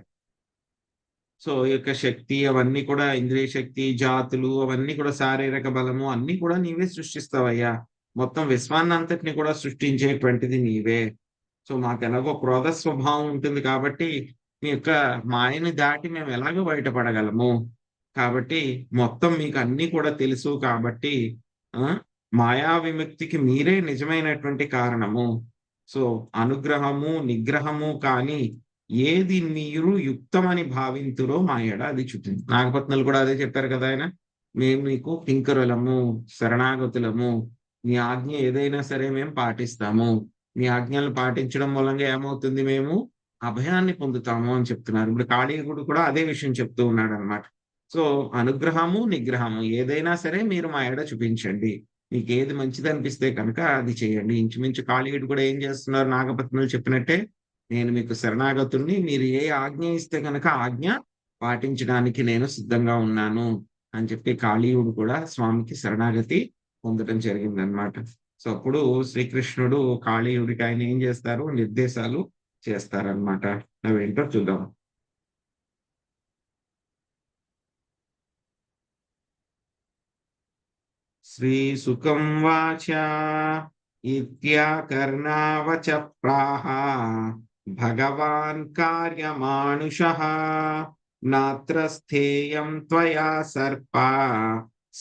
సో ఈ యొక్క శక్తి అవన్నీ కూడా, ఇంద్రియ శక్తి, జాతులు, అవన్నీ కూడా శారీరక బలము అన్ని కూడా నీవే సృష్టిస్తావయ్యా. మొత్తం విశ్వాన్ని అంతటిని కూడా సృష్టించేటువంటిది నీవే. సో మాకు ఎలాగో క్రోధ స్వభావం ఉంటుంది కాబట్టి మీ యొక్క మాయని దాటి మేము ఎలాగో బయటపడగలము. కాబట్టి మొత్తం మీకు అన్ని కూడా తెలుసు కాబట్టి మాయా విముక్తికి మీరే నిజమైనటువంటి కారణము. సో అనుగ్రహము నిగ్రహము కానీ ఏది మీరు యుక్తమని భావింతురో మా ఎడ అది చూపింది. నాగపత్నులు కూడా అదే చెప్పారు కదా ఆయన, మేము మీకు కింకరులము, శరణాగతులము, మీ ఆజ్ఞ ఏదైనా సరే మేము పాటిస్తాము. మీ ఆజ్ఞలు పాటించడం మూలంగా ఏమవుతుంది, మేము అభయాన్ని పొందుతాము అని చెప్తున్నారు. ఇప్పుడు కాళీయుడు కూడా అదే విషయం చెప్తూ ఉన్నాడు అనమాట. సో అనుగ్రహము నిగ్రహము ఏదైనా సరే మీరు మా ఎడ చూపించండి, మీకు ఏది మంచిది అనిపిస్తే కనుక అది చేయండి. ఇంచుమించు కాళీయుడు కూడా ఏం చేస్తున్నారు, నాగపత్నులు చెప్పినట్టే, నేను మీకు శరణాగతుల్ని, మీరు ఏ ఆజ్ఞ ఇస్తే కనుక ఆజ్ఞ పాటించడానికి నేను సిద్ధంగా ఉన్నాను అని చెప్పి కాళీయుడు కూడా స్వామికి శరణాగతి పొందడం జరిగిందనమాట. సో అప్పుడు శ్రీకృష్ణుడు కాళీయుడికి ఆయన ఏం చేస్తారు, నిర్దేశాలు చేస్తారనమాట. అవేంటో చూద్దాం. శ్రీసుకం వాచ ఇత్యాకర్ణావచ ప్రాహ భగవాన్ కార్యమానుషః నాత్ర స్థేయం త్వయా సర్ప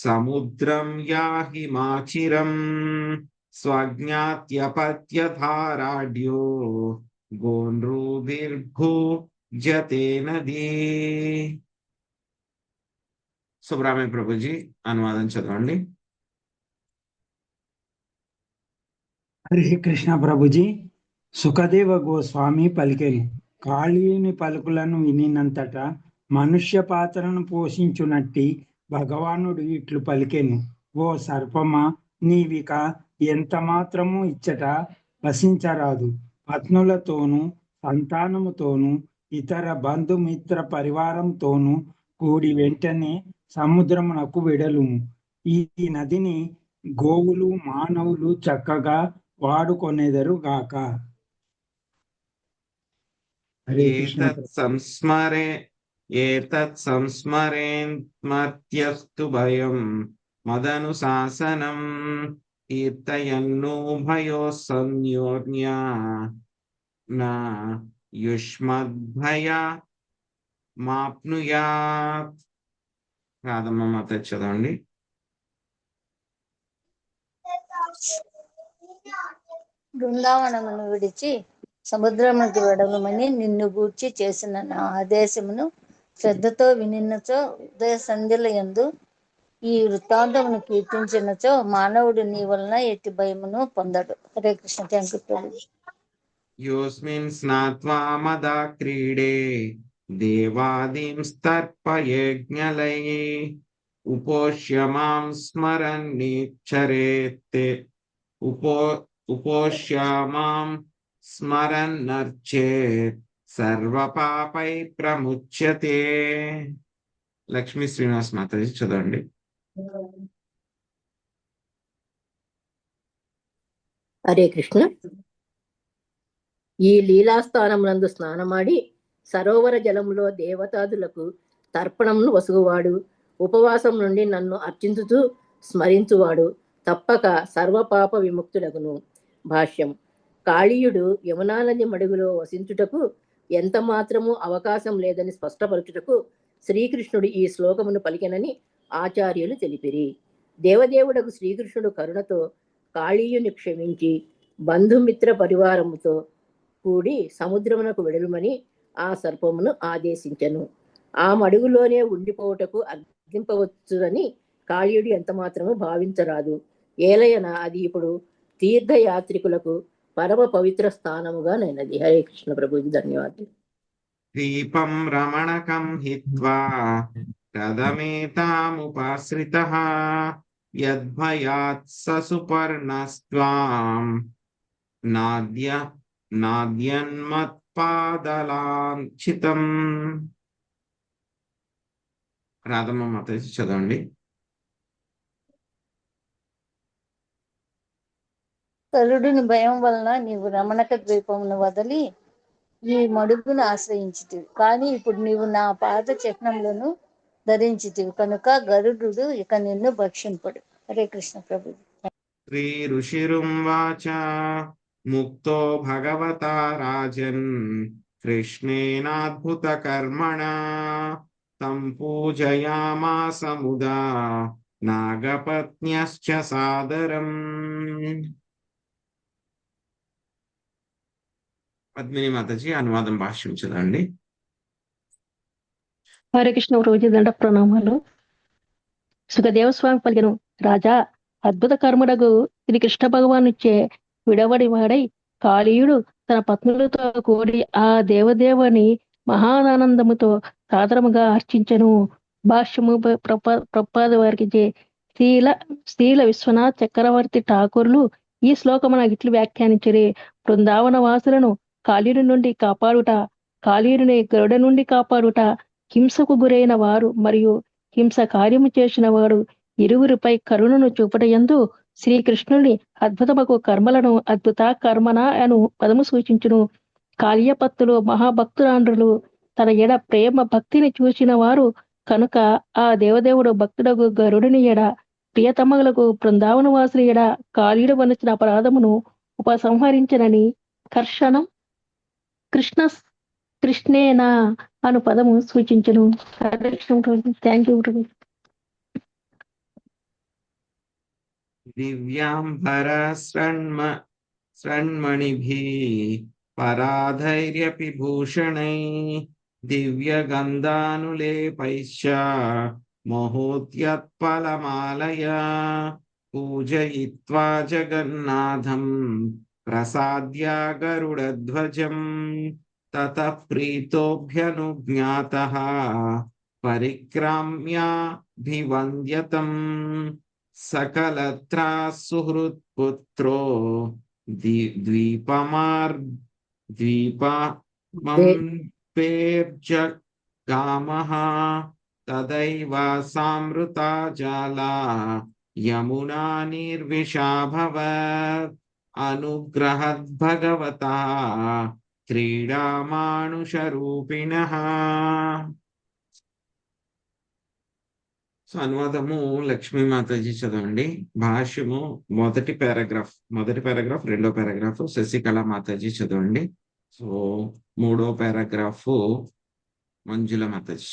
సముద్రం యాహి మాచిరం స్వజ్ఞాత్యపత్యధారాఢ్యో గోండ్రూభిర్భుజతే నదీ. సుబ్రహ్మణ్య ప్రభుజీ అనువాదం చదవండి. హరే కృష్ణ ప్రభుజీ. సుఖదేవ గోస్వామి పలికెను, కాళీయుని పలుకులను వినినంతట మనుష్య పాత్రను పోషించునట్టి భగవానుడు ఇట్లు పలికెను, ఓ సర్పమా, నీవిక ఎంత మాత్రము ఇచ్చట వసించరాదు. పత్నులతోనూ సంతానముతోనూ ఇతర బంధుమిత్ర పరివారంతోనూ కూడి వెంటనే సముద్రమునకు వెడలుము. ఈ నదిని గోవులు మానవులు చక్కగా వాడుకొనేదరు గాక. ఏతత్ సంస్మరేన్మత్యస్తు భయం మదనుశాసనం కీర్తయన్నోభయో సంయోజ్ఞా నా యుష్మద్భయ మాప్నుయాత్. రాధమ్మ మాత చదవండి. బృందావనమును విడిచి సముద్రమునకు వెడలమని నిన్ను గూర్చి చేసిన నా ఆదేశమును శ్రద్ధతో వినినచో, ఉదయ సంధ్యల యందు ఈ వృత్తాంతమును కీర్తించినచో మానవుడు నీ వలన ఎట్టి భయమును పొందడు. హరే కృష్ణ. థ్యాంక్ యూ ప్రభు. యోస్మిన్ స్నాత్వా మదా క్రీడే దేవాదీంస్తర్పయజ్ఞలై ఉపోష్య మాం స్మరన్నిచ్చరేత్తే ఉపోష్య మాం స్మరన్నర్చేత్ సర్వపాపై ప్రముచ్యతే. లక్ష్మీ శ్రీనివాస్ మాతాజీ చదవండి. హరే కృష్ణ. ఈ లీలాస్థానమునందు స్నానమాడి సరోవర జలములో దేవతాదులకు తర్పణమును వసుగువాడు, ఉపవాసం నుండి నన్ను అర్చించుతూ స్మరించువాడు తప్పక సర్వపాప విముక్తుడగును. భాష్యం. కాళీయుడు యమునా నది మడుగులో వసించుటకు ఎంత మాత్రము అవకాశం లేదని స్పష్టపరచుటకు శ్రీకృష్ణుడు ఈ శ్లోకమును పలికెనని ఆచార్యులు తెలిపిరి. దేవదేవుడకు శ్రీకృష్ణుడు కరుణతో కాళీయుని క్షమించి బంధుమిత్ర పరివారముతో కూడి సముద్రమునకు వెడలుమని ఆ సర్పమును ఆదేశించెను. ఆ మడుగులోనే ఉండిపోవుటకు అర్థింపవచ్చునని కాళీయుడు ఎంత మాత్రము భావించరాదు. ఏలయన అది ఇప్పుడు తీర్థయాత్రికులకు పరమ పవిత్ర స్థానముగా నైనది. హరే కృష్ణ ప్రభుజీ, ధన్యవాదాలు. దీపం రమణకం హిత్వా రథమేతాముపాశ్రితః యద్భయాత్ ససుపర్ణస్త్వాం నాద్యన్మత్పాదలాంఛితం. రాధమ్మ మాతాజీ చదవండి. కరుడుని భయం వలన నీవు రమణక ద్వీపమును వదిలి ఈ మడుగును ఆశ్రయించితివి. కానీ ఇప్పుడు నీవు నా పాద చిహ్నములను ధరించితివి కనుక గరుడు ఇక నిన్ను భక్షింపడు. హరే కృష్ణ ప్రభు. శ్రీ ఋషిరువాచ ముక్తో భగవతా రాజన్ కృష్ణేనాద్భుత కర్మణా తం పూజయామాస ముదా నాగపత్న్యశ్చ సాదరం. పద్మిని మాతాజీ అనువాదం భాష్యం చదవండి. హరే కృష్ణ ప్రభుజీ, దండ ప్రణామాలు. సుఖదేవస్వామి పలికెను, రాజా, అద్భుత కర్ముడగు శ్రీ కృష్ణ భగవానుచే విడవడి వాడై కాళీయుడు తన పత్నులతో కూడి ఆ దేవదేవుని మహానందముతో సాదరముగా అర్చించెను. భాష్యము ప్రపాద వారికి శ్రీల విశ్వనాథ్ చక్రవర్తి ఠాకూర్లు ఈ శ్లోకమున ఇట్లు వ్యాఖ్యానించిరి. బృందావన వాసులను కాళీయుడి నుండి కాపాడుట, కాళీయుడిని గరుడ నుండి కాపాడుట, హింసకు గురైన వారు మరియు హింస కార్యము చేసిన వాడు ఇరువురిపై కరుణను చూపటయందు శ్రీకృష్ణుని అద్భుతమగు కర్మలను అద్భుత కర్మన అను పదము సూచించును. కాళీయపత్తులు మహాభక్తురాండ్రులు తన ఎడ ప్రేమ భక్తిని చూసిన వారు కనుక ఆ దేవదేవుడు భక్తుడగు గరుడిని ఎడ ప్రియతమగులకు బృందావన వాసుల ఎడ కాళీయుడు వనచిన అపరాధమును ఉపసంహరించనని కర్షణం కృష్ణేనా అను పదము సూచించును. Thank you. దివ్యాంబర శృణ్మణిభిః పరాధైర్యపి భూషణై దివ్యగంధానులేపైశ్చ మహోద్యత్పలమాలయా పూజయిత్వా జగన్నాథం ప్రసాద్య గరుడధ్వజం తతః ప్రీతోభ్యనుజ్ఞాతః పరిక్రామ్యాభివంద్యతం సకలత్రా సుహృత్పుత్రో ద్వీపమర్పేర్జగామః తదైవ సామృతా జాలా యమునా నిర్విషాభవత్ అనుగ్రహద్భగవతః క్రీడామానుషరూపిణః. సో అనువాదము లక్ష్మీ మాతాజీ చదవండి. భాష్యము మొదటి పారాగ్రాఫ్ రెండో పారాగ్రాఫ్ శశికళ మాతాజీ చదవండి. సో మూడో పారాగ్రాఫ్ మంజుల మాతాజీ.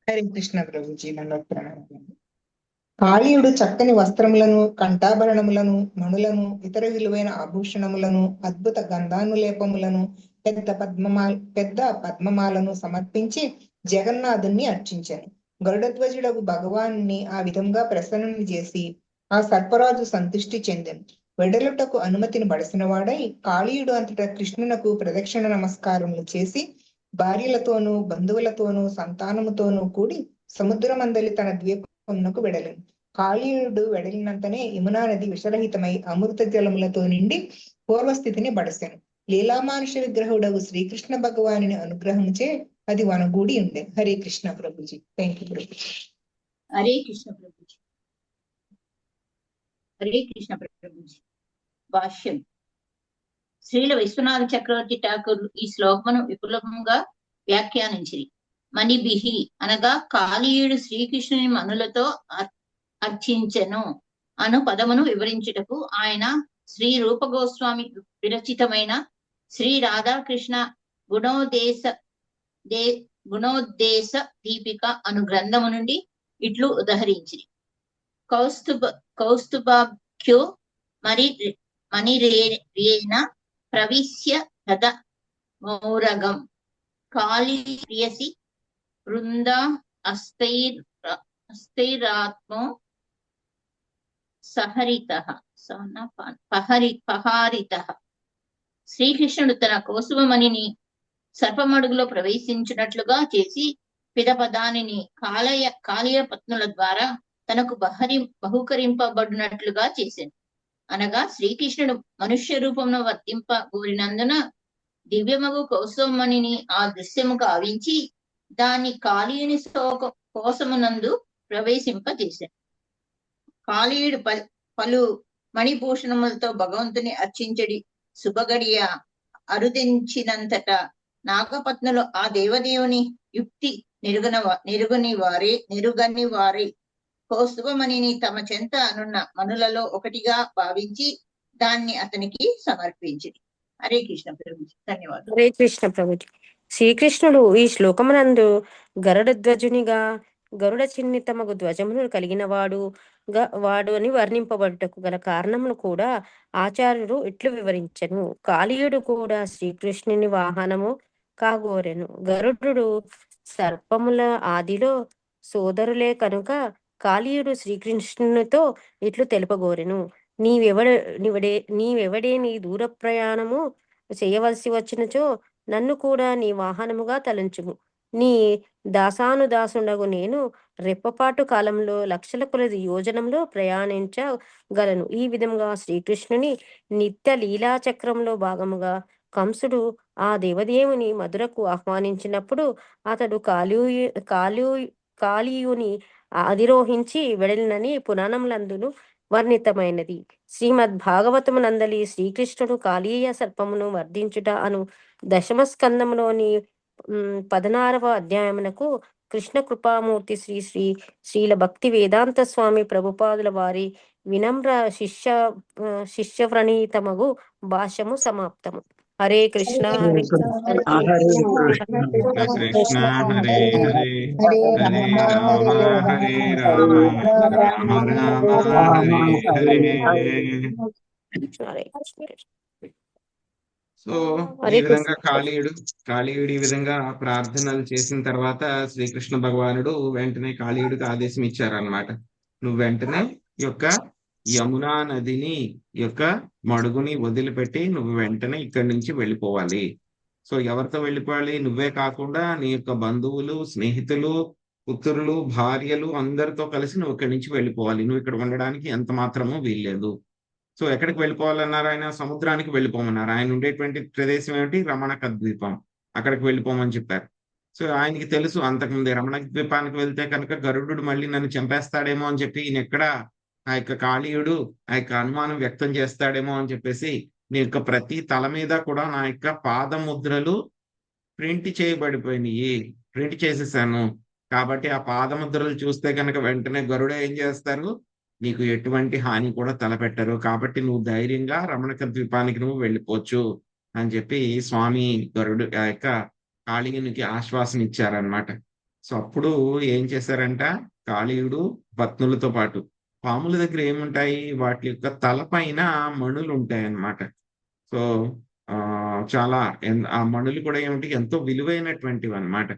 హరే కృష్ణ ప్రభుజీ, దండోత్ ప్రణామములు. కాళీయుడు చక్కని వస్త్రములను, కంఠాభరణములను, మణులను, ఇతర విలువైన ఆభూషణములను, అద్భుత గంధానులేపములను, పెద్ద పద్మమాలను సమర్పించి జగన్నాథుణ్ణి అర్చించెను. గరుడధ్వజుడకు భగవాన్ని ఆ విధంగా ప్రసన్నుని చేసి ఆ సర్పరాజు సంతుష్టి చెందెను. వెడలుటకు అనుమతిని బడసిన వాడై కాళీయుడు అంతటా కృష్ణునకు ప్రదక్షిణ నమస్కారములు చేసి భార్యలతోనూ బంధువులతోనూ సంతానముతోనూ కూడి సముద్రమందలి తన ద్వీపమునకు వెడలెను. కాళీయుడు వెడలినంతనే యమునా నది విషరహితమై అమృత జలములతో నిండి పూర్వస్థితిని బడసెను. లీలామానుష విగ్రహుడవు శ్రీకృష్ణ భగవానుని అనుగ్రహంచే అది వనగూడి ఉండే. హరే కృష్ణ ప్రభుజీ. Thank you Prabhuji. హరే కృష్ణ ప్రభుజీ. హరే కృష్ణ ప్రభుజీ. భాష్యం. శ్రీల విశ్వనాథ చక్రవర్తి ఠాకూర్ ఈ శ్లోకమును విపులంగా వ్యాఖ్యానించిరి. మణిభిహి అనగా కాళీయుడు శ్రీకృష్ణుని మనులతో అర్చించెను అను పదమును వివరించుటకు ఆయన శ్రీ రూప గోస్వామి విరచితమైన శ్రీ రాధాకృష్ణ గుణోద్దేశ దీపిక అను గ్రంథము నుండి ఇట్లు ఉదహరించిరి. కౌస్తుభాఖ్యో మణిరేణ ప్రవిశ్య గద మౌరగం కాళీ ప్రియసి వృంద అస్థైరాత్మో పహారిత. శ్రీకృష్ణుడు తన కౌస్తుభమణిని సర్పమడుగులో ప్రవేశించినట్లుగా చేసి పిదప దానిని కాళీయ పత్నుల ద్వారా తనకు బహుకరింపబడినట్లుగా చేశాను. అనగా శ్రీకృష్ణుడు మనుష్య రూపంలో వర్తింప కోరినందున దివ్యమగు కౌస్తుభమణిని ఆ దృశ్యము గావించి దాన్ని కాళీయుని కోసమునందు ప్రవేశింపజేశాను. కాళీయుడు పలు మణిభూషణములతో భగవంతుని అర్చించడి శుభగడియ అరుదించినంతట నాగపత్నులు ఆ దేవదేవుని యుక్తి నెరుగని వారే కౌస్తుభమణిని తమ చెంత అనున్న మనులలో ఒకటిగా భావించి దాన్ని అతనికి సమర్పించింది. హరే కృష్ణ ప్రభుజీ. ధన్యవాదాలు. హరే కృష్ణ ప్రభుజీ. శ్రీకృష్ణుడు ఈ శ్లోకమునందు గరుడ ధ్వజునిగా గరుడ చిహ్నితమగు ధ్వజమును కలిగిన వాడు అని వర్ణింపబడుటకు గల కారణమును కూడా ఆచార్యుడు ఇట్లు వివరించెను. కాళీయుడు కూడా శ్రీకృష్ణుని వాహనము కాగోరెను. గరుడు సర్పముల ఆదిలో సోదరులే కనుక కాళీయుడు శ్రీకృష్ణునితో ఇట్లు తెలుపగోరెను. నీవెవడే నీ దూర ప్రయాణము చేయవలసి వచ్చినచో నన్ను కూడా నీ వాహనముగా తలంచుము. నీ దాసానుదాసుండగు నేను రెప్పపాటు కాలంలో లక్షల కొలది యోజనంలో ప్రయాణించగలను. ఈ విధంగా శ్రీకృష్ణుని నిత్య లీలా చక్రంలో భాగముగా కంసుడు ఆ దేవదేవుని మధురకు ఆహ్వానించినప్పుడు అతడు కాళీయుని అధిరోహించి వెడలినని పురాణములందును వర్ణితమైనది. శ్రీమద్ భాగవతము నందలి శ్రీకృష్ణుడు కాళీయ సర్పమును మర్దించుట అను దశమ స్కందములోని 16వ అధ్యాయమునకు కృష్ణ కృపామూర్తి శ్రీల భక్తి వేదాంత స్వామి ప్రభుపాదుల వారి వినమ్ర శిష్య వ్రణీతమగు భాష్యము సమాప్తము. హరే కృష్ణ. హరే కృష్ణ. కృష్ణ హరే హరే హరే రామ హరే రామ రామ రామ హరే హరే. సో ఈ విధంగా కాళీయుడు ఈ విధంగా ప్రార్థనలు చేసిన తర్వాత శ్రీకృష్ణ భగవానుడు వెంటనే కాళీయుడికి ఆదేశం ఇచ్చారనమాట. నువ్వు వెంటనే యొక్క యమునా నదిని యొక్క మడుగుని వదిలిపెట్టి నువ్వు వెంటనే ఇక్కడి నుంచి వెళ్ళిపోవాలి. సో ఎవరితో వెళ్ళిపోవాలి? నువ్వే కాకుండా నీ యొక్క బంధువులు, స్నేహితులు, పుత్రులు, భార్యలు అందరితో కలిసి నువ్వు ఇక్కడి నుంచి వెళ్ళిపోవాలి. నువ్వు ఇక్కడ ఉండడానికి ఎంత మాత్రమూ వీల్లేదు. సో ఎక్కడికి వెళ్ళిపోవాలన్నారు? ఆయన సముద్రానికి వెళ్ళిపోమన్నారు. ఆయన ఉండేటువంటి ప్రదేశం ఏమిటి? రమణక ద్వీపం. అక్కడికి వెళ్ళిపోమని చెప్పారు. సో ఆయనకి తెలుసు అంతకుముందే రమణక ద్వీపానికి వెళ్తే కనుక గరుడు మళ్ళీ నన్ను చంపేస్తాడేమో అని చెప్పి ఈయన ఎక్కడ ఆ యొక్క కాళీయుడు ఆ యొక్క అనుమానం వ్యక్తం చేస్తాడేమో అని చెప్పేసి నీ యొక్క ప్రతి తల మీద కూడా నా యొక్క పాదముద్రలు ప్రింట్ చేయబడిపోయినాయి, ప్రింట్ చేసేసాను. కాబట్టి ఆ పాదముద్రలు చూస్తే కనుక వెంటనే గరుడ ఏం చేస్తారు? నీకు ఎటువంటి హాని కూడా తలపెట్టరు. కాబట్టి నువ్వు ధైర్యంగా రమణక ద్వీపానికి నువ్వు వెళ్ళిపోవచ్చు అని చెప్పి స్వామి గరుడు ఆ యొక్క కాళీయునికి ఆశ్వాసన ఇచ్చారనమాట. సో అప్పుడు ఏం చేశారంట? కాళీయుడు పత్నులతో పాటు పాముల దగ్గర ఏముంటాయి? వాటి యొక్క తలపైన మణులు ఉంటాయి అన్నమాట. సో చాలా ఆ మణులు కూడా ఏమిటి? ఎంతో విలువైనటువంటివి అన్నమాట.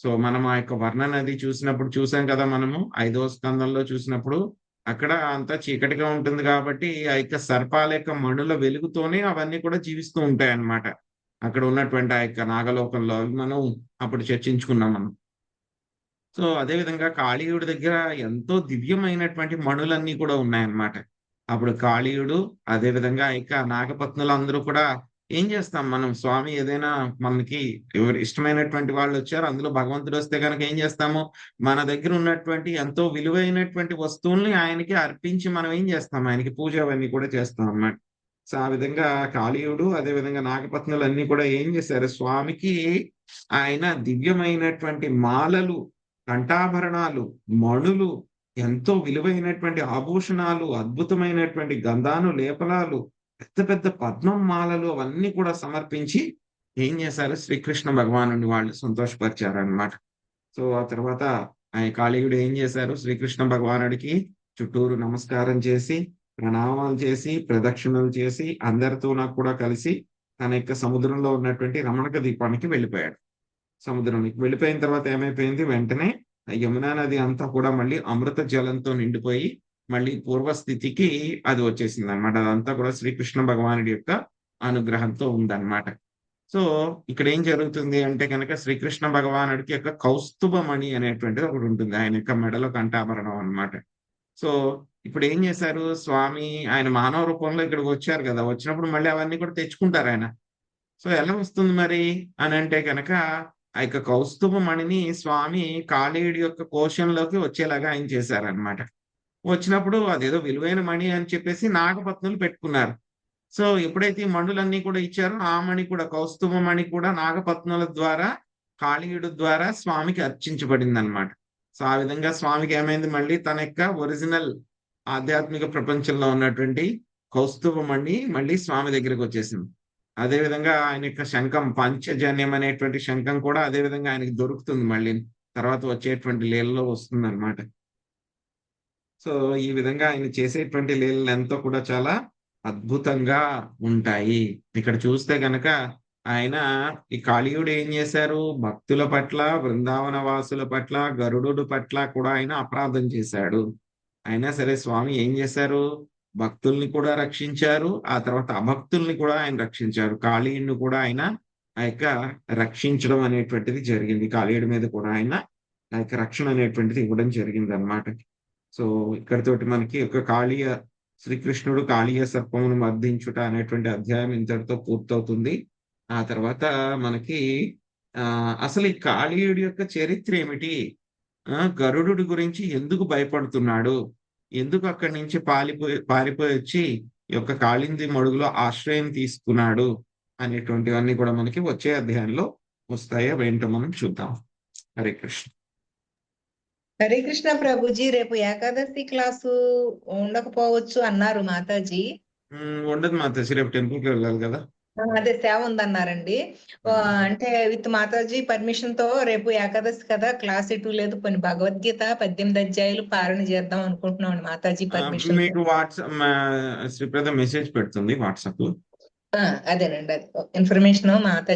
సో మనం ఆ యొక్క వర్ణన అది చూసినప్పుడు చూసాం కదా, మనము 5వ స్కందంలో చూసినప్పుడు అక్కడ అంతా చీకటిగా ఉంటుంది కాబట్టి ఆ యొక్క సర్పాల యొక్క మణుల వెలుగుతోనే అవన్నీ కూడా జీవిస్తూ ఉంటాయి అన్నమాట. అక్కడ ఉన్నటువంటి ఆ యొక్క నాగలోకంలో అవి మనం అప్పుడు చర్చించుకున్నాం మనం. సో అదేవిధంగా కాళీయుడి దగ్గర ఎంతో దివ్యమైనటువంటి మణులన్నీ కూడా ఉన్నాయన్నమాట. అప్పుడు కాళీయుడు అదేవిధంగా ఇక నాగపత్నులందరూ కూడా ఏం చేస్తాం మనం? స్వామి ఏదైనా మనకి ఎవరు ఇష్టమైనటువంటి వాళ్ళు వచ్చారు, అందులో భగవంతుడు వస్తే కనుక ఏం చేస్తాము? మన దగ్గర ఉన్నటువంటి ఎంతో విలువైనటువంటి వస్తువుల్ని ఆయనకి అర్పించి మనం ఏం చేస్తాం? ఆయనకి పూజ అవన్నీ కూడా చేస్తాం అన్నమాట. సో ఆ విధంగా కాళీయుడు, అదే విధంగా నాగపత్నులు అన్ని కూడా ఏం చేశారు? స్వామికి ఆయన దివ్యమైనటువంటి మాలలు, కంఠాభరణాలు, మణులు, ఎంతో విలువైనటువంటి ఆభూషణాలు, అద్భుతమైనటువంటి గంధాను లేపనాలు, పెద్ద పెద్ద పద్మం మాలలు అవన్నీ కూడా సమర్పించి ఏం చేశారు? శ్రీకృష్ణ భగవానుని వాళ్ళు సంతోషపరిచారు అన్నమాట. సో ఆ తర్వాత ఆయన కాళీయుడు ఏం చేశారు? శ్రీకృష్ణ భగవానుడికి చుట్టూరు నమస్కారం చేసి, ప్రణామాలు చేసి, ప్రదక్షిణలు చేసి, అందరితో నాకు కూడా కలిసి తన యొక్క సముద్రంలో ఉన్నటువంటి రమణక ద్వీపానికి వెళ్ళిపోయాడు. సముద్రానికి వెళ్ళిపోయిన తర్వాత ఏమైపోయింది? వెంటనే యమునా నది అంతా కూడా మళ్ళీ అమృత జలంతో నిండిపోయి మళ్ళీ పూర్వస్థితికి అది వచ్చేసింది అనమాట. అదంతా కూడా శ్రీకృష్ణ భగవానుడి యొక్క అనుగ్రహంతో ఉందన్నమాట. సో ఇక్కడ ఏం జరుగుతుంది అంటే కనుక శ్రీకృష్ణ భగవానుడికి యొక్క కౌస్తుభమణి అనేటువంటిది ఒకటి ఉంటుంది, ఆయన యొక్క మెడలో కంఠాభరణం అన్నమాట. సో ఇప్పుడు ఏం చేశారు? స్వామి ఆయన మానవ రూపంలో ఇక్కడికి వచ్చారు కదా, వచ్చినప్పుడు మళ్ళీ అవన్నీ కూడా తెచ్చుకుంటారు ఆయన. సో ఎలా వస్తుంది మరి అని అంటే కనుక ఆ యొక్క కౌస్తుభమణిని స్వామి కాళీయుడి యొక్క కోశంలోకి వచ్చేలాగా ఆయన చేశారనమాట. వచ్చినప్పుడు అదేదో విలువైన మణి అని చెప్పేసి నాగపత్నులు పెట్టుకున్నారు. సో ఎప్పుడైతే ఈ మణులన్నీ కూడా ఇచ్చారో ఆ మణి కూడా, కౌస్తుభమణి కూడా నాగపత్నుల ద్వారా, కాళీయుడు ద్వారా స్వామికి అర్చించబడింది అనమాట. సో ఆ విధంగా స్వామికి ఏమైంది? మళ్ళీ తన యొక్క ఒరిజినల్ ఆధ్యాత్మిక ప్రపంచంలో ఉన్నటువంటి కౌస్తుభమణి మళ్ళీ స్వామి దగ్గరికి వచ్చేసింది. అదే విధంగా ఆయన యొక్క శంఖం, పంచజన్యం అనేటువంటి శంఖం కూడా అదే విధంగా ఆయనకి దొరుకుతుంది, మళ్ళీ తర్వాత వచ్చేటువంటి లీలలో వస్తుంది అనమాట. సో ఈ విధంగా ఆయన చేసేటువంటి లీలలు ఎంతో కూడా చాలా అద్భుతంగా ఉంటాయి. ఇక్కడ చూస్తే గనక ఆయన ఈ కాళీయుడు ఏం చేశారు? భక్తుల పట్ల, బృందావన వాసుల పట్ల, గరుడు పట్ల కూడా ఆయన అపరాధం చేశాడు. అయినా సరే స్వామి ఏం చేశారు? భక్తుల్ని కూడా రక్షించారు, ఆ తర్వాత అభక్తుల్ని కూడా ఆయన రక్షించారు. కాళీయుడిని కూడా ఆయన ఆ యొక్క రక్షించడం అనేటువంటిది జరిగింది. కాళీయుడి మీద కూడా ఆయన ఆ యొక్క రక్షణ అనేటువంటిది ఇవ్వడం జరిగింది అన్నమాట. సో ఇక్కడితోటి మనకి ఒక కాళీయ శ్రీకృష్ణుడు కాళీయ సర్పమును మర్దించుట అనేటువంటి అధ్యాయం ఇంతటితో పూర్తవుతుంది. ఆ తర్వాత మనకి అసలు ఈ కాళీయుడి యొక్క చరిత్ర ఏమిటి? గరుడు గురించి ఎందుకు భయపడుతున్నాడు? ఎందుకు అక్కడి నుంచి పారిపోయి వచ్చి ఈ యొక్క కాళింది మడుగులో ఆశ్రయం తీసుకున్నాడు అనేటువంటివన్నీ కూడా మనకి వచ్చే అధ్యాయంలో వస్తాయి. అవేంటో మనం చూద్దాం. హరే కృష్ణ. హరే కృష్ణ ప్రభుజీ, రేపు ఏకాదశి క్లాసు ఉండకపోవచ్చు అన్నారు మాతాజీ. ఉండదు మాతాజీ, రేపు టెంపుల్కి వెళ్ళాలి కదా. అదే సేవ ఉందన్నారండి. అంటే విత్ మాతాజీ పర్మిషన్ తో రేపు ఏకాదశి కదా, క్లాస్ ఎటు లేదు, కొన్ని భగవద్గీత 18 అధ్యాయులు పారణ చేద్దాం అనుకుంటున్నాం మాతాజీ పర్మిషన్. మీకు వాట్సాప్ శ్రీప్రద మెసేజ్ పెడుతుంది వాట్సాప్ లో. అదేనండి, అది ఇన్ఫర్మేషన్ మాతాజీ